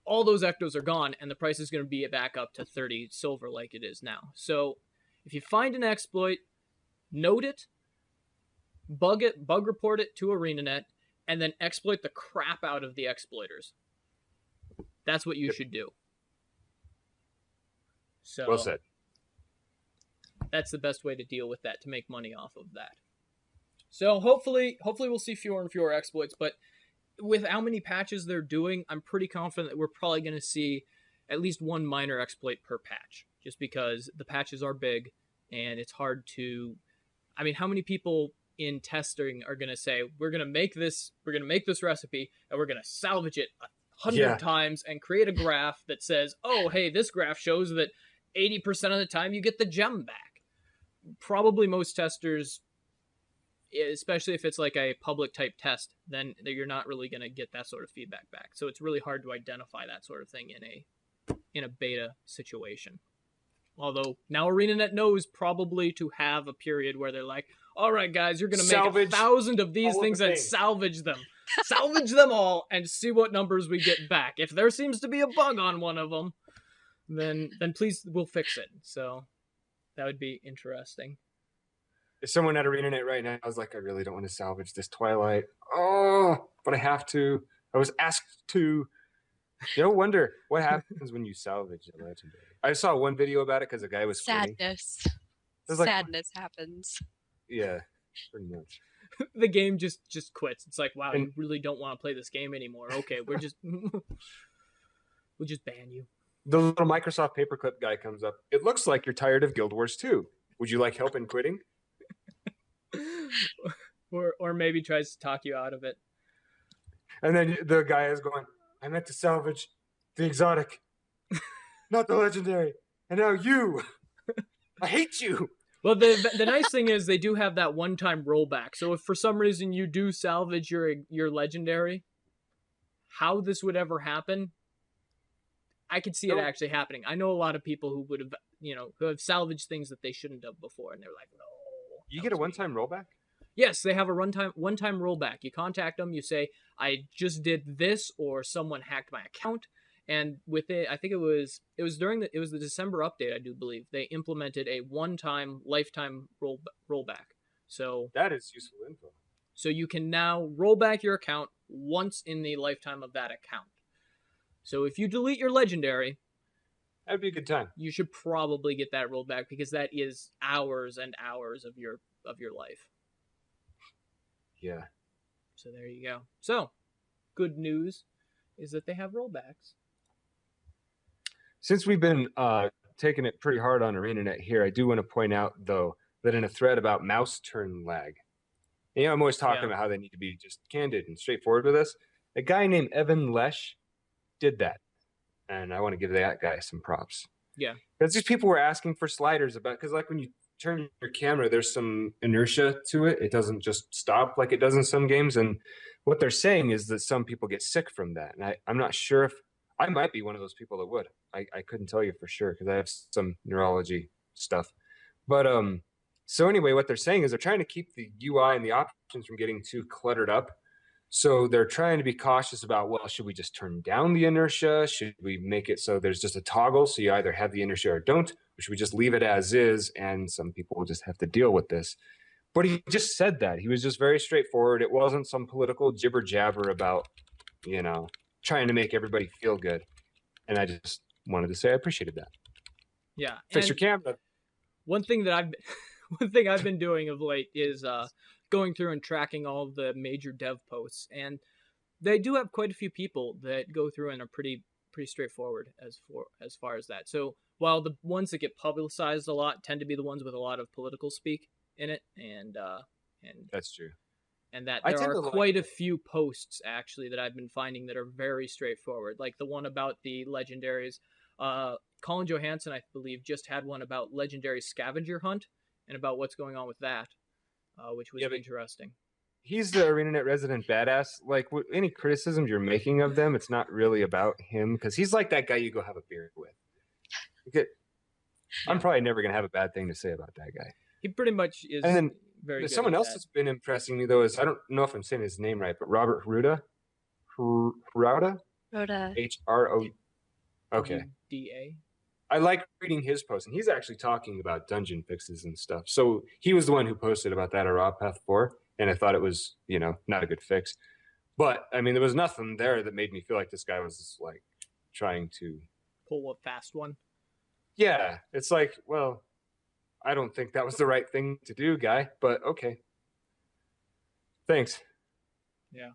all those Ectos are gone, and the price is going to be back up to 30 silver like it is now. So if you find an exploit, note it, bug report it to ArenaNet, and then exploit the crap out of the exploiters. That's what you should do. So well said. That's the best way to deal with that, to make money off of that. So hopefully we'll see fewer and fewer exploits, but with how many patches they're doing, I'm pretty confident that we're probably going to see at least one minor exploit per patch, just because the patches are big and it's hard to... I mean, how many people in testing are going to say, we're going to make this recipe and we're going to salvage it 100 times and create a graph that says, oh, hey, this graph shows that 80% of the time you get the gem back. Probably most testers, especially if it's like a public type test, then you're not really going to get that sort of feedback back. So it's really hard to identify that sort of thing in a beta situation. Although now ArenaNet knows probably to have a period where they're like, all right, guys, you're going to make 1,000 of these things and salvage them. Salvage them all and see what numbers we get back. If there seems to be a bug on one of them, then please, we'll fix it. So that would be interesting. If someone at ArenaNet right now is like, I really don't want to salvage this Twilight. Oh, but I have to. I was asked to. You wonder what happens when you salvage a legendary. I saw one video about it because a guy was sadness. Sadness happens. Yeah, pretty much. The game just quits. It's like, wow, you really don't want to play this game anymore. Okay, we'll just ban you. The little Microsoft paperclip guy comes up. It looks like you're tired of Guild Wars 2. Would you like help in quitting? or maybe tries to talk you out of it. And then the guy is going, I meant to salvage the exotic, not the legendary. And now you, I hate you. Well, the nice thing is they do have that one-time rollback. So if for some reason you do salvage your legendary, how this would ever happen, I could see it actually happening. I know a lot of people who would have, who have salvaged things that they shouldn't have before, and they're like, no. You get a one-time rollback? Yes, they have a one-time rollback. You contact them, you say, I just did this, or someone hacked my account. And with it, I think it was the December update, I do believe. They implemented a one-time lifetime rollback. So that is useful info. So you can now roll back your account once in the lifetime of that account. So if you delete your legendary, that'd be a good time. You should probably get that rolled back because that is hours and hours of your life. Yeah. So there you go. So, good news is that they have rollbacks. Since we've been taking it pretty hard on ArenaNet here, I do want to point out, though, that in a thread about mouse turn lag, I'm always talking about how they need to be just candid and straightforward with us. A guy named Evan Lesh did that, and I want to give that guy some props. Yeah. Because these people were asking for sliders because like when you turn your camera, there's some inertia to it. It doesn't just stop like it does in some games. And what they're saying is that some people get sick from that. And I'm not sure if I might be one of those people that would. I couldn't tell you for sure because I have some neurology stuff. But so anyway, what they're saying is they're trying to keep the UI and the options from getting too cluttered up. So they're trying to be cautious about, well, should we just turn down the inertia? Should we make it so there's just a toggle so you either have the inertia or don't? Or should we just leave it as is? And some people will just have to deal with this. But he just said that. He was just very straightforward. It wasn't some political jibber jabber about, trying to make everybody feel good. And I just wanted to say I appreciated that. Yeah. Fix your camera. One thing I've been doing of late is going through and tracking all of the major dev posts, and they do have quite a few people that go through and are pretty straightforward as far as that. So while the ones that get publicized a lot tend to be the ones with a lot of political speak in it, and that's true, and that there are quite a few posts actually that I've been finding that are very straightforward, like the one about the legendaries. Colin Johansson, I believe, just had one about legendary scavenger hunt and about what's going on with that. Which was interesting. He's the ArenaNet resident badass. Like, any criticisms you're making of them, it's not really about him because he's like that guy you go have a beer with. Okay. I'm probably never going to have a bad thing to say about that guy. He pretty much is. And then very good someone else that's been impressing me, though, is I don't know if I'm saying his name right, but Robert Hruda? Hruda? H-R-O. Okay. D-A. I like reading his posts, and he's actually talking about dungeon fixes and stuff. So he was the one who posted about that at Raw Path 4, and I thought it was, not a good fix. But, I mean, there was nothing there that made me feel like this guy was, like, trying to... pull a fast one? Yeah. It's like, well, I don't think that was the right thing to do, guy, but okay. Thanks. Yeah.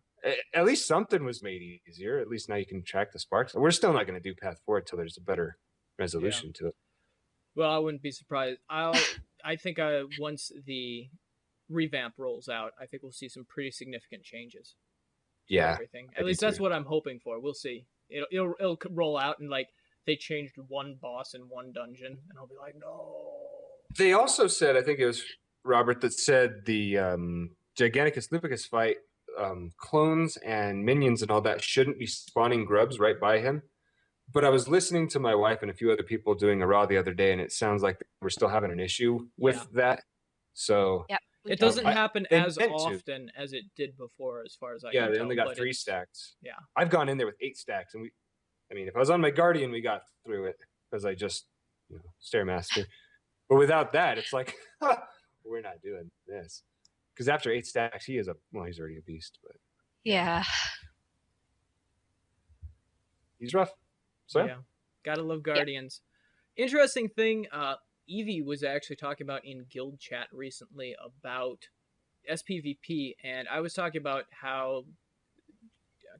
At least something was made easier. At least now you can track the sparks. We're still not going to do Path 4 until there's a better resolution to it. Well, I wouldn't be surprised. I think once the revamp rolls out, I think we'll see some pretty significant changes. Yeah, everything. At least that's what I'm hoping for. We'll see. It'll roll out and like they changed one boss in one dungeon, and I'll be like, no. They also said, I think it was Robert that said the Giganticus Lupicus fight, clones and minions and all that shouldn't be spawning grubs right by him. But I was listening to my wife and a few other people doing a Raw the other day, and it sounds like we're still having an issue with that. So it doesn't happen as often as it did before, as far as I can tell. They only got 3 stacks. Yeah. I've gone in there with 8 stacks, and if I was on my Guardian, we got through it because I just, Stairmaster. But without that, it's like, we're not doing this. Because after 8 stacks, he's already a beast. But yeah. He's rough. So yeah, gotta love Guardians. Yeah. Interesting thing, Evie was actually talking about in guild chat recently about sPvP, and I was talking about how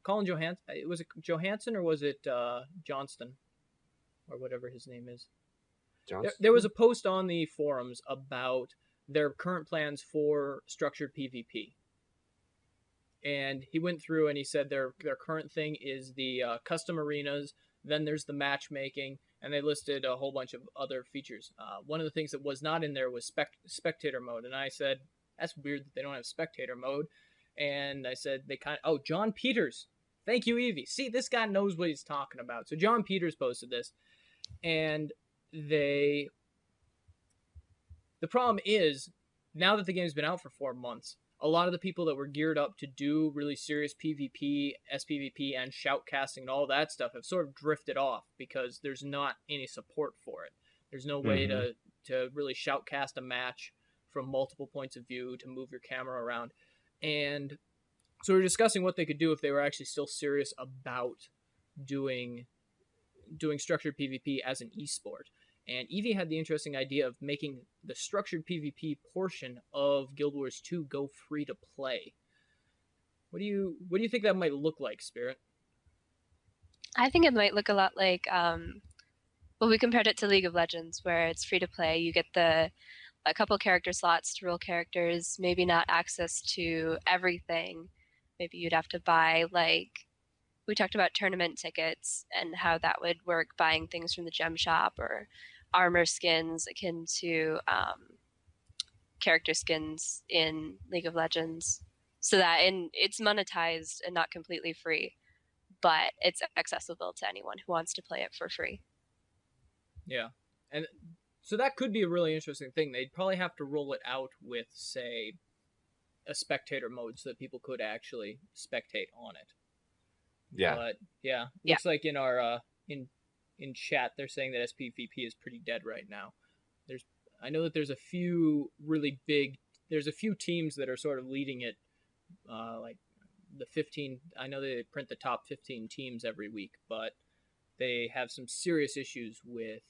Colin Johansson, was it Johansson or was it Johnston or whatever his name is? There was a post on the forums about their current plans for structured PvP, And he went through and he said their current thing is the custom arenas. Then there's the matchmaking, and they listed a whole bunch of other features. One of the things that was not in there was spectator mode, and I said that's weird that they don't have spectator mode. And I said John Peters, thank you, Evie. See, this guy knows what he's talking about. So John Peters posted this, and the problem is now that the game's been out for 4 months, a lot of the people that were geared up to do really serious PvP, sPvP, and shoutcasting and all that stuff have sort of drifted off because there's not any support for it. There's no way to really shoutcast a match from multiple points of view, to move your camera around. And so we're discussing what they could do if they were actually still serious about doing structured PvP as an esport. And Evie had the interesting idea of making the structured PvP portion of Guild Wars 2 go free to play. What do you think that might look like, Spirit? I think it might look a lot like, we compared it to League of Legends, where it's free to play. You get a couple character slots to roll characters, maybe not access to everything. Maybe you'd have to buy, like, we talked about tournament tickets and how that would work, buying things from the gem shop, or armor skins akin to character skins in League of Legends. So that it's monetized and not completely free, but it's accessible to anyone who wants to play it for free. Yeah. And so that could be a really interesting thing. They'd probably have to roll it out with, say, a spectator mode so that people could actually spectate on it. Yeah. But yeah, looks like in our in chat they're saying that sPvP is pretty dead right now. I know that there's a few teams that are sort of leading it, like the 15. I know they print the top 15 teams every week, but they have some serious issues with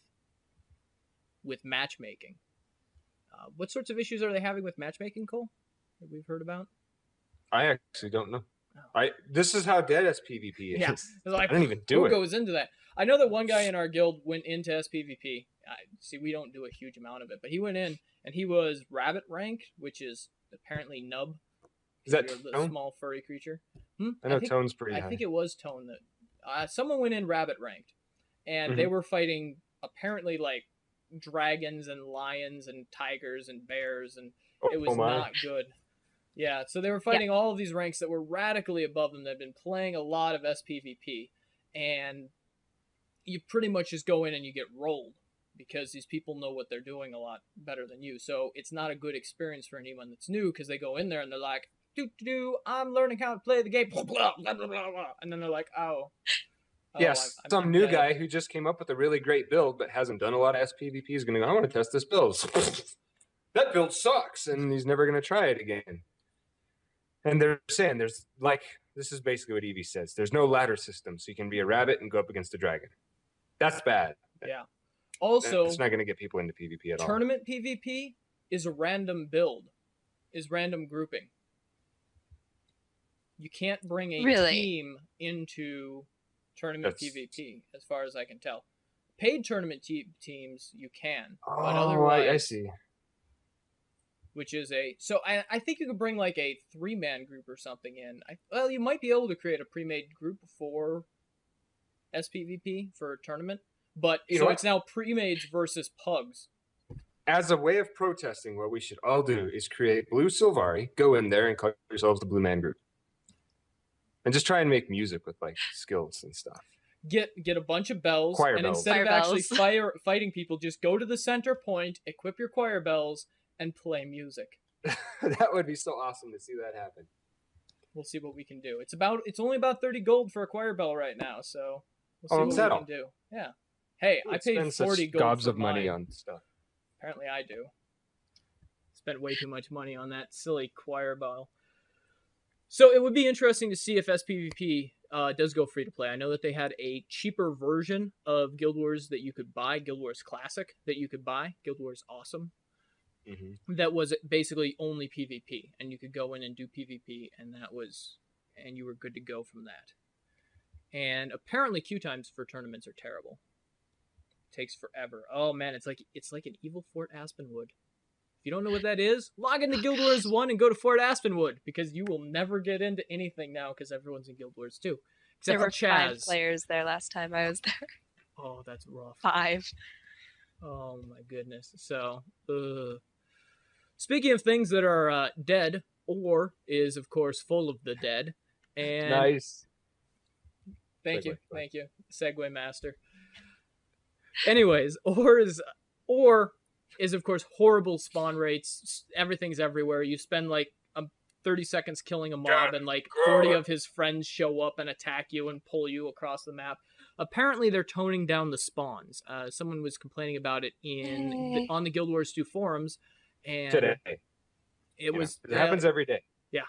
matchmaking. What sorts of issues are they having with matchmaking, Cole, that we've heard about? I actually don't know. This is how dead sPvP is. Yeah, like, I didn't even do it. Who goes into that? I know that one guy in our guild went into sPvP. See, we don't do a huge amount of it, but he went in and he was rabbit ranked, which is apparently nub. Is that the small furry creature? I know Tone's pretty high. I think it was Tone that someone went in rabbit ranked, and they were fighting apparently like dragons and lions and tigers and bears, and it was not good. Yeah, so they were fighting all of these ranks that were radically above them that had been playing a lot of sPvP, and you pretty much just go in and you get rolled because these people know what they're doing a lot better than you. So it's not a good experience for anyone that's new because they go in there and they're like, I'm learning how to play the game, blah, blah, blah, blah, blah. And then they're like, yes, some new guy who just came up with a really great build but hasn't done a lot of sPvP is going to go, I want to test this build. That build sucks, and he's never going to try it again. And they're saying this is basically what Evie says. There's no ladder system, so you can be a rabbit and go up against a dragon. That's bad. Yeah. Also, it's not going to get people into PvP at all. Tournament PvP is a random build, is random grouping. You can't bring a team into tournament PvP, as far as I can tell. Paid tournament teams, you can. But otherwise, I see. Which is I think you could bring like a 3-man group or something in. You might be able to create a pre-made group for sPvP for a tournament, but it's now pre-mades versus pugs. As a way of protesting, what we should all do is create Blue Sylvari, go in there and call yourselves the Blue Man Group, and just try and make music with like skills and stuff. Get a bunch of bells, choir and bells. Instead of actually fighting people, just go to the center point, equip your choir bells, and play music. That would be so awesome to see that happen. We'll see what we can do. It's only about 30 gold for a choir bell right now, so we'll see what we can do. Yeah. Hey, I paid 40 gold gobs for of money on stuff. Apparently I do. Spent way too much money on that silly choir bell. So it would be interesting to see if sPvP does go free to play. I know that they had a cheaper version of Guild Wars that you could buy, Guild Wars Classic that you could buy, Guild Wars Awesome. Mm-hmm. That was basically only PvP, and you could go in and do PvP, and you were good to go from that. And apparently queue times for tournaments are terrible. It takes forever. Oh man, it's like an Evil Fort Aspenwood. If you don't know what that is, log into Guild Wars 1 and go to Fort Aspenwood, because you will never get into anything now because everyone's in Guild Wars 2. There Except for were 5 Chaz. players there last time I was there. Oh, that's rough. 5. Oh my goodness. So, speaking of things that are dead, Ore is of course full of the dead. And Nice. Thank you, Segue. thank you, Segway Master. Anyways, Ore is of course horrible spawn rates. Everything's everywhere. You spend like 30 seconds killing a mob, and like 40 of his friends show up and attack you and pull you across the map. Apparently, they're toning down the spawns. Someone was complaining about it on the Guild Wars 2 forums, and Today. it happens every day. Yeah.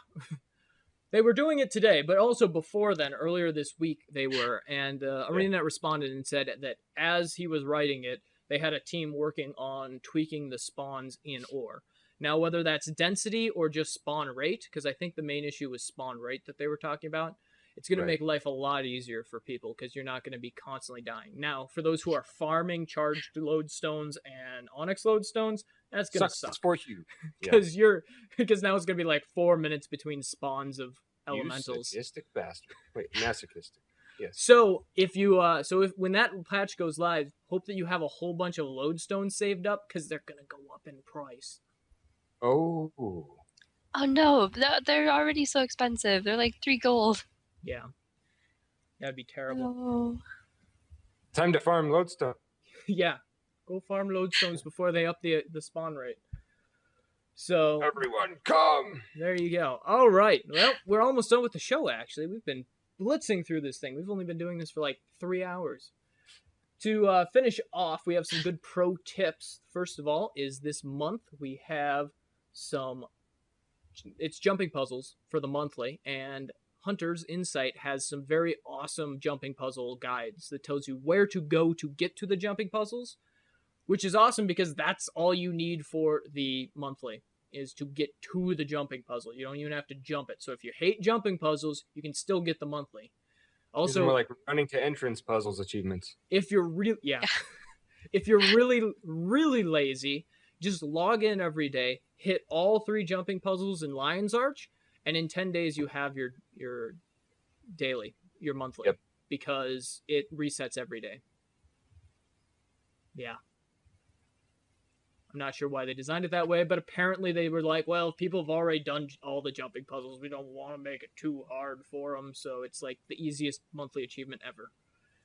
They were doing it today, but also before then, earlier this week, they were. And ArenaNet responded and said that as he was writing it, they had a team working on tweaking the spawns in Ore. Now, whether that's density or just spawn rate, because I think the main issue was spawn rate that they were talking about, it's going to make life a lot easier for people because you're not going to be constantly dying. Now, for those who are farming charged lodestones and onyx lodestones, that's going to suck. It's for you. Because now it's going to be like 4 minutes between spawns of elementals. You sadistic bastard. Wait, masochistic. Yes. So if when that patch goes live, hope that you have a whole bunch of lodestones saved up because they're going to go up in price. Oh. Oh no, they're already so expensive. They're like 3 gold. Yeah. That'd be terrible. No. Time to farm lodestone. Yeah. Go farm lodestones before they up the spawn rate. So everyone come. There you go. All right. Well, we're almost done with the show, actually. We've been blitzing through this thing. We've only been doing this for like 3 hours. To finish off, we have some good pro tips. First of all, is this month we have it's jumping puzzles for the monthly, and Hunter's Insight has some very awesome jumping puzzle guides that tells you where to go to get to the jumping puzzles, which is awesome because that's all you need for the monthly, is to get to the jumping puzzle. You don't even have to jump it. So if you hate jumping puzzles, you can still get the monthly. Also, these are more like running to entrance puzzles achievements. If you're if you're really lazy, just log in every day, hit all 3 jumping puzzles in Lion's Arch, and in 10 days you have your daily, your monthly, because it resets every day. Yeah. I'm not sure why they designed it that way, but apparently they were like, well, people have already done all the jumping puzzles. We don't want to make it too hard for them, so it's like the easiest monthly achievement ever.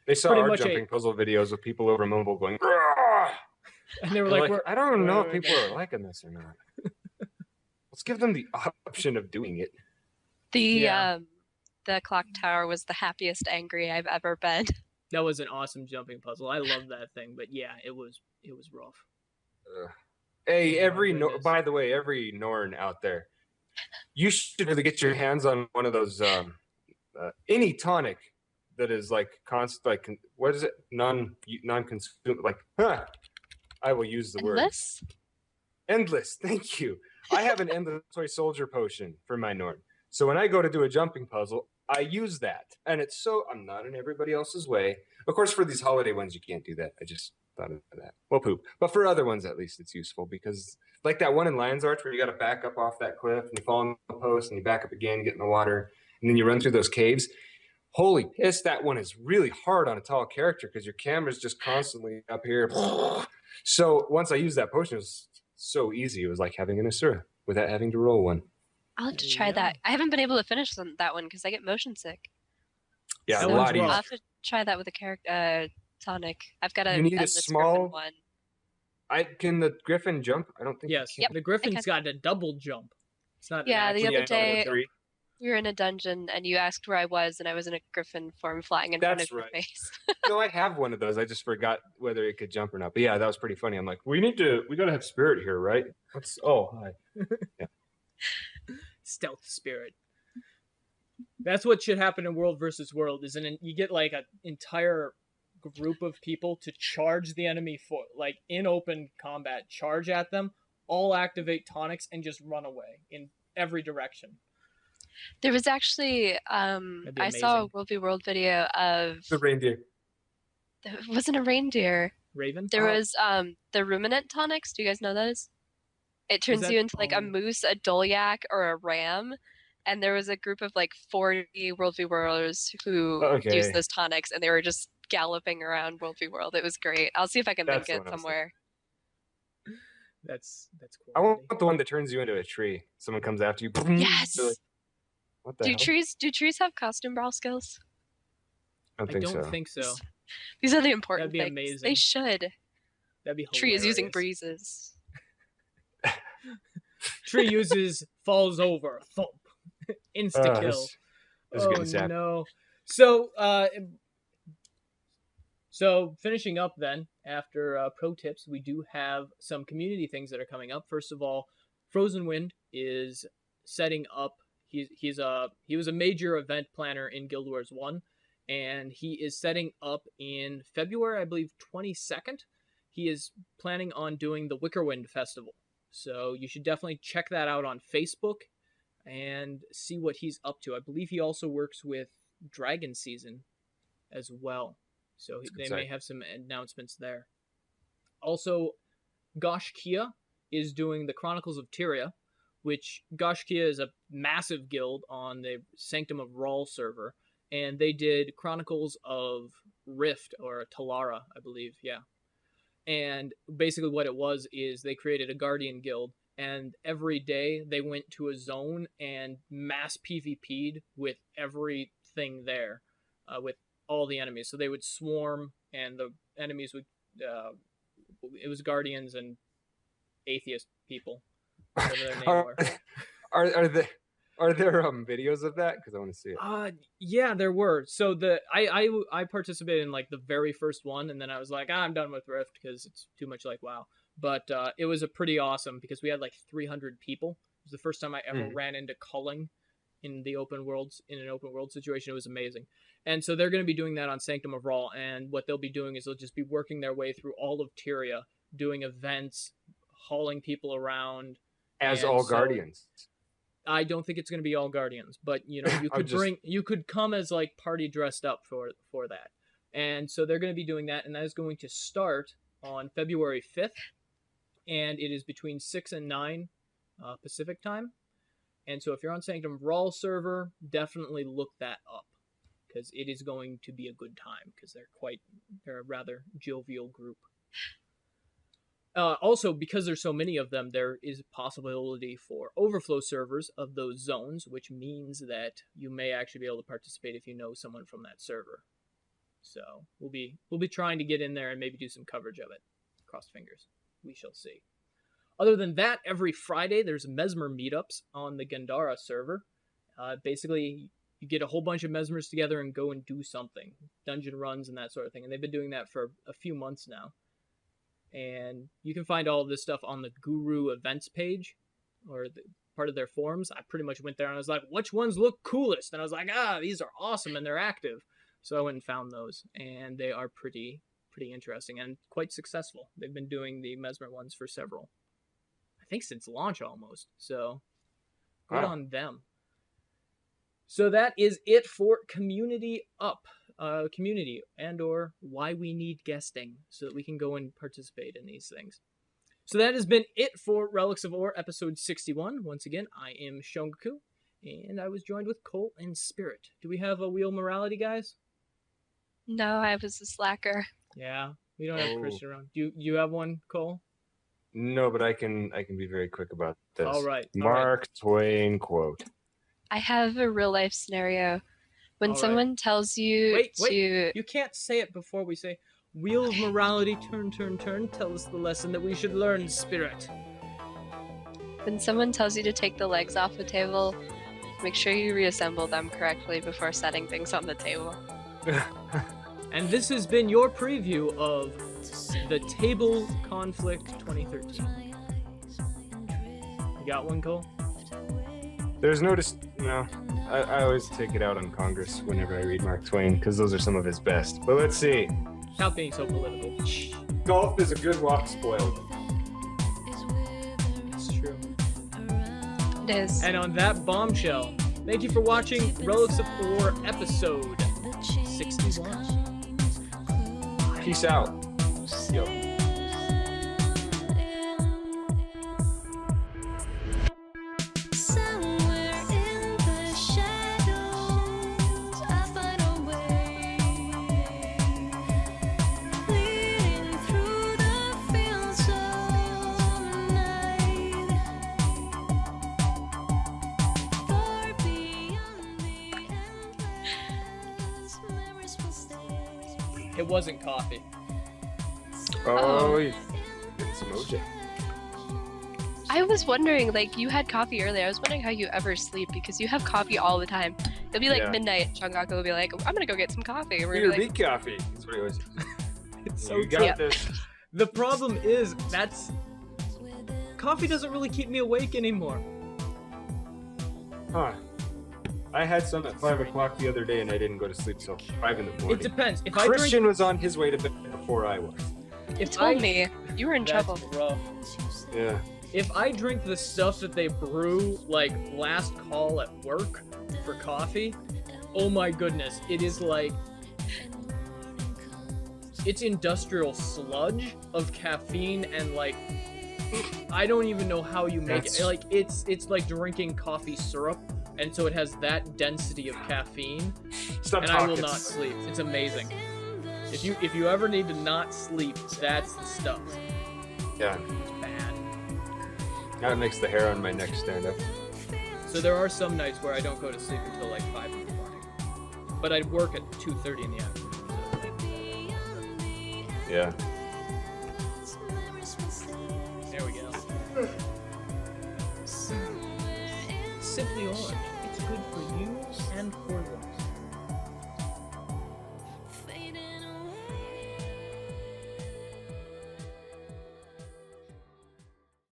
They saw our jumping puzzle videos of people over mobile going, "Grrr!" And they were like, I don't know if people are liking this or not. Let's give them the option of doing it. The clock tower was the happiest angry I've ever been. That was an awesome jumping puzzle. I love that thing, but yeah, it was rough. Hey, by the way, every Norn out there, you should really get your hands on one of those any tonic that is like constant, like what is it? Non-consume, like I will use the word endless. Thank you. I have an endless toy soldier potion for my Norn. So when I go to do a jumping puzzle, I use that, and I'm not in everybody else's way. Of course, for these holiday ones, you can't do that. I just thought of that. Well, poop. But for other ones, at least, it's useful because, like that one in Lion's Arch where you got to back up off that cliff and you fall on the post and you back up again, get in the water, and then you run through those caves. Holy piss, that one is really hard on a tall character because your camera's just constantly up here. So once I used that potion, it was so easy. It was like having an Asura without having to roll one. I'll have to try that. I haven't been able to finish that one because I get motion sick. Yeah, so a lot easier. I'll have to try that with a character tonic. I've got you need a small one. Can the Griffin jump? I don't think. Yes. Yep. The Griffin's got a double jump. It's not. Yeah, the other day we were in a dungeon and you asked where I was, and I was in a Griffin form flying in front of your face. No, I have one of those. I just forgot whether it could jump or not. But yeah, that was pretty funny. I'm like, we gotta have Spirit here, right? Hi. Yeah. Stealth Spirit. That's what should happen in World versus World. You get like an entire group of people to charge the enemy for like in open combat, charge at them, all activate tonics, and just run away in every direction. There was actually I saw a World v World video of the reindeer. It wasn't a reindeer. Raven. There was the ruminant tonics. Do you guys know those? It turns that- you into like a oh. moose, a dolyak, or a ram. And there was a group of like 40 World v. Worlders who Okay. used those tonics, and they were just galloping around World v. World. It was great. I'll see if I can That's link the it one I was somewhere. That's I quality. want the one that turns you into a tree. Someone comes after you. boom, Yes. you're like, what the Do hell? trees have costume brawl skills? I I don't think don't so. think so. These are the important That'd be things. amazing. They should. That'd be Tree is using hilarious. breezes. Tree uses falls over. Thump. Insta kill. That's Oh good sap. no. So finishing up then, after pro tips, we do have some community things that are coming up. First of all, Frozen Wind is setting up. He was a major event planner in Guild Wars 1, and he is setting up in February, I believe 22nd. He is planning on doing the Wickerwind Festival. So you should definitely check that out on Facebook and see what he's up to. I believe he also works with Dragon Season as well. So they may have some announcements there. Also, Gosh Kia is doing the Chronicles of Tyria, which Gosh Kia is a massive guild on the Sanctum of Rawl server, and they did Chronicles of Rift, or Talara, I believe, yeah. And basically what it was is they created a Guardian guild, and every day they went to a zone and mass PvP'd with everything there, with all the enemies. So they would swarm, and the enemies would it was guardians and atheist people, whatever their name were. Are there videos of that? Because I want to see it. Yeah, there were. So I participated in like the very first one, and then I was like, I'm done with Rift because it's too much like WoW. But it was a pretty awesome, because we had like 300 people. It was the first time I ever ran into culling in the open worlds, in an open world situation. It was amazing. And so they're going to be doing that on Sanctum of Rawl, and what they'll be doing is they'll just be working their way through all of Tyria, doing events, hauling people around. As all guardians. I don't think it's going to be all guardians, but you know, you could come as like party dressed up for that. And so they're going to be doing that, and that is going to start on February 5th, and it is between 6 and 9 Pacific time. And so if you're on Sanctum Rawl server, definitely look that up, because it is going to be a good time, because they're a rather jovial group. Also, because there's so many of them, there is a possibility for overflow servers of those zones, which means that you may actually be able to participate if you know someone from that server. So we'll be trying to get in there and maybe do some coverage of it. Cross fingers. We shall see. Other than that, every Friday there's Mesmer meetups on the Gandara server. Basically, you get a whole bunch of Mesmers together and go and do something. Dungeon runs and that sort of thing. And they've been doing that for a few months now. And you can find all of this stuff on the Guru events page, or part of their forums. I pretty much went there and I was like, which ones look coolest? And I was like, these are awesome and they're active. So I went and found those, and they are pretty interesting and quite successful. They've been doing the Mesmer ones for I think since launch almost. So good on them. So that is it for Community Up. Community and or why we need guesting so that we can go and participate in these things. So that has been it for Relics of Ore episode 61. Once again, I am Shongaqu, and I was joined with Coehl and Spirit. Do we have a wheel morality, guys? No, I was a slacker. Yeah, we don't have Christian around. Do you have one, Coehl? No, but I can be very quick about this. All right. Mark Twain quote. I have a real life scenario. When someone tells you Wait, you can't say it before we say, Wheel of morality, turn, tell us the lesson that we should learn, Spirit. When someone tells you to take the legs off the table, make sure you reassemble them correctly before setting things on the table. And this has been your preview of the Table Conflict 2013. You got one, Coehl? There's no, I always take it out on Congress whenever I read Mark Twain, because those are some of his best. But let's see. Stop being so political. Golf is a good walk spoiled. It's true. It is. And on that bombshell, thank you for watching Relics of Ore episode 61. Peace out. Yo. It wasn't coffee. Oh, you did some OJ. I was wondering, like, you had coffee earlier. I was wondering how you ever sleep because you have coffee all the time. It'll be like Yeah. midnight. Shongaqu will be like, I'm gonna go get some coffee. And we're Beer gonna be like, beat coffee. That's what it was. It's so You got Yeah. this. The problem is coffee doesn't really keep me awake anymore. Huh. I had some at 5 o'clock the other day and I didn't go to sleep till 5 in the morning. It depends. If Christian was on his way to bed before I was. I you told me you were in that's trouble. rough. Yeah. If I drink the stuff that they brew, like last call at work for coffee, oh my goodness, it is like it's industrial sludge of caffeine and like I don't even know how you make That's- it. Like it's like drinking coffee syrup, and so it has that density of caffeine, Stop and talking. I will not sleep. It's amazing. If you ever need to not sleep, that's the stuff. Yeah. It's bad. That makes the hair on my neck stand up. So there are some nights where I don't go to sleep until like 5 in the morning, but I'd work at 2:30 in the afternoon. Yeah. There we go. Simply orange. It's good for you and for yours.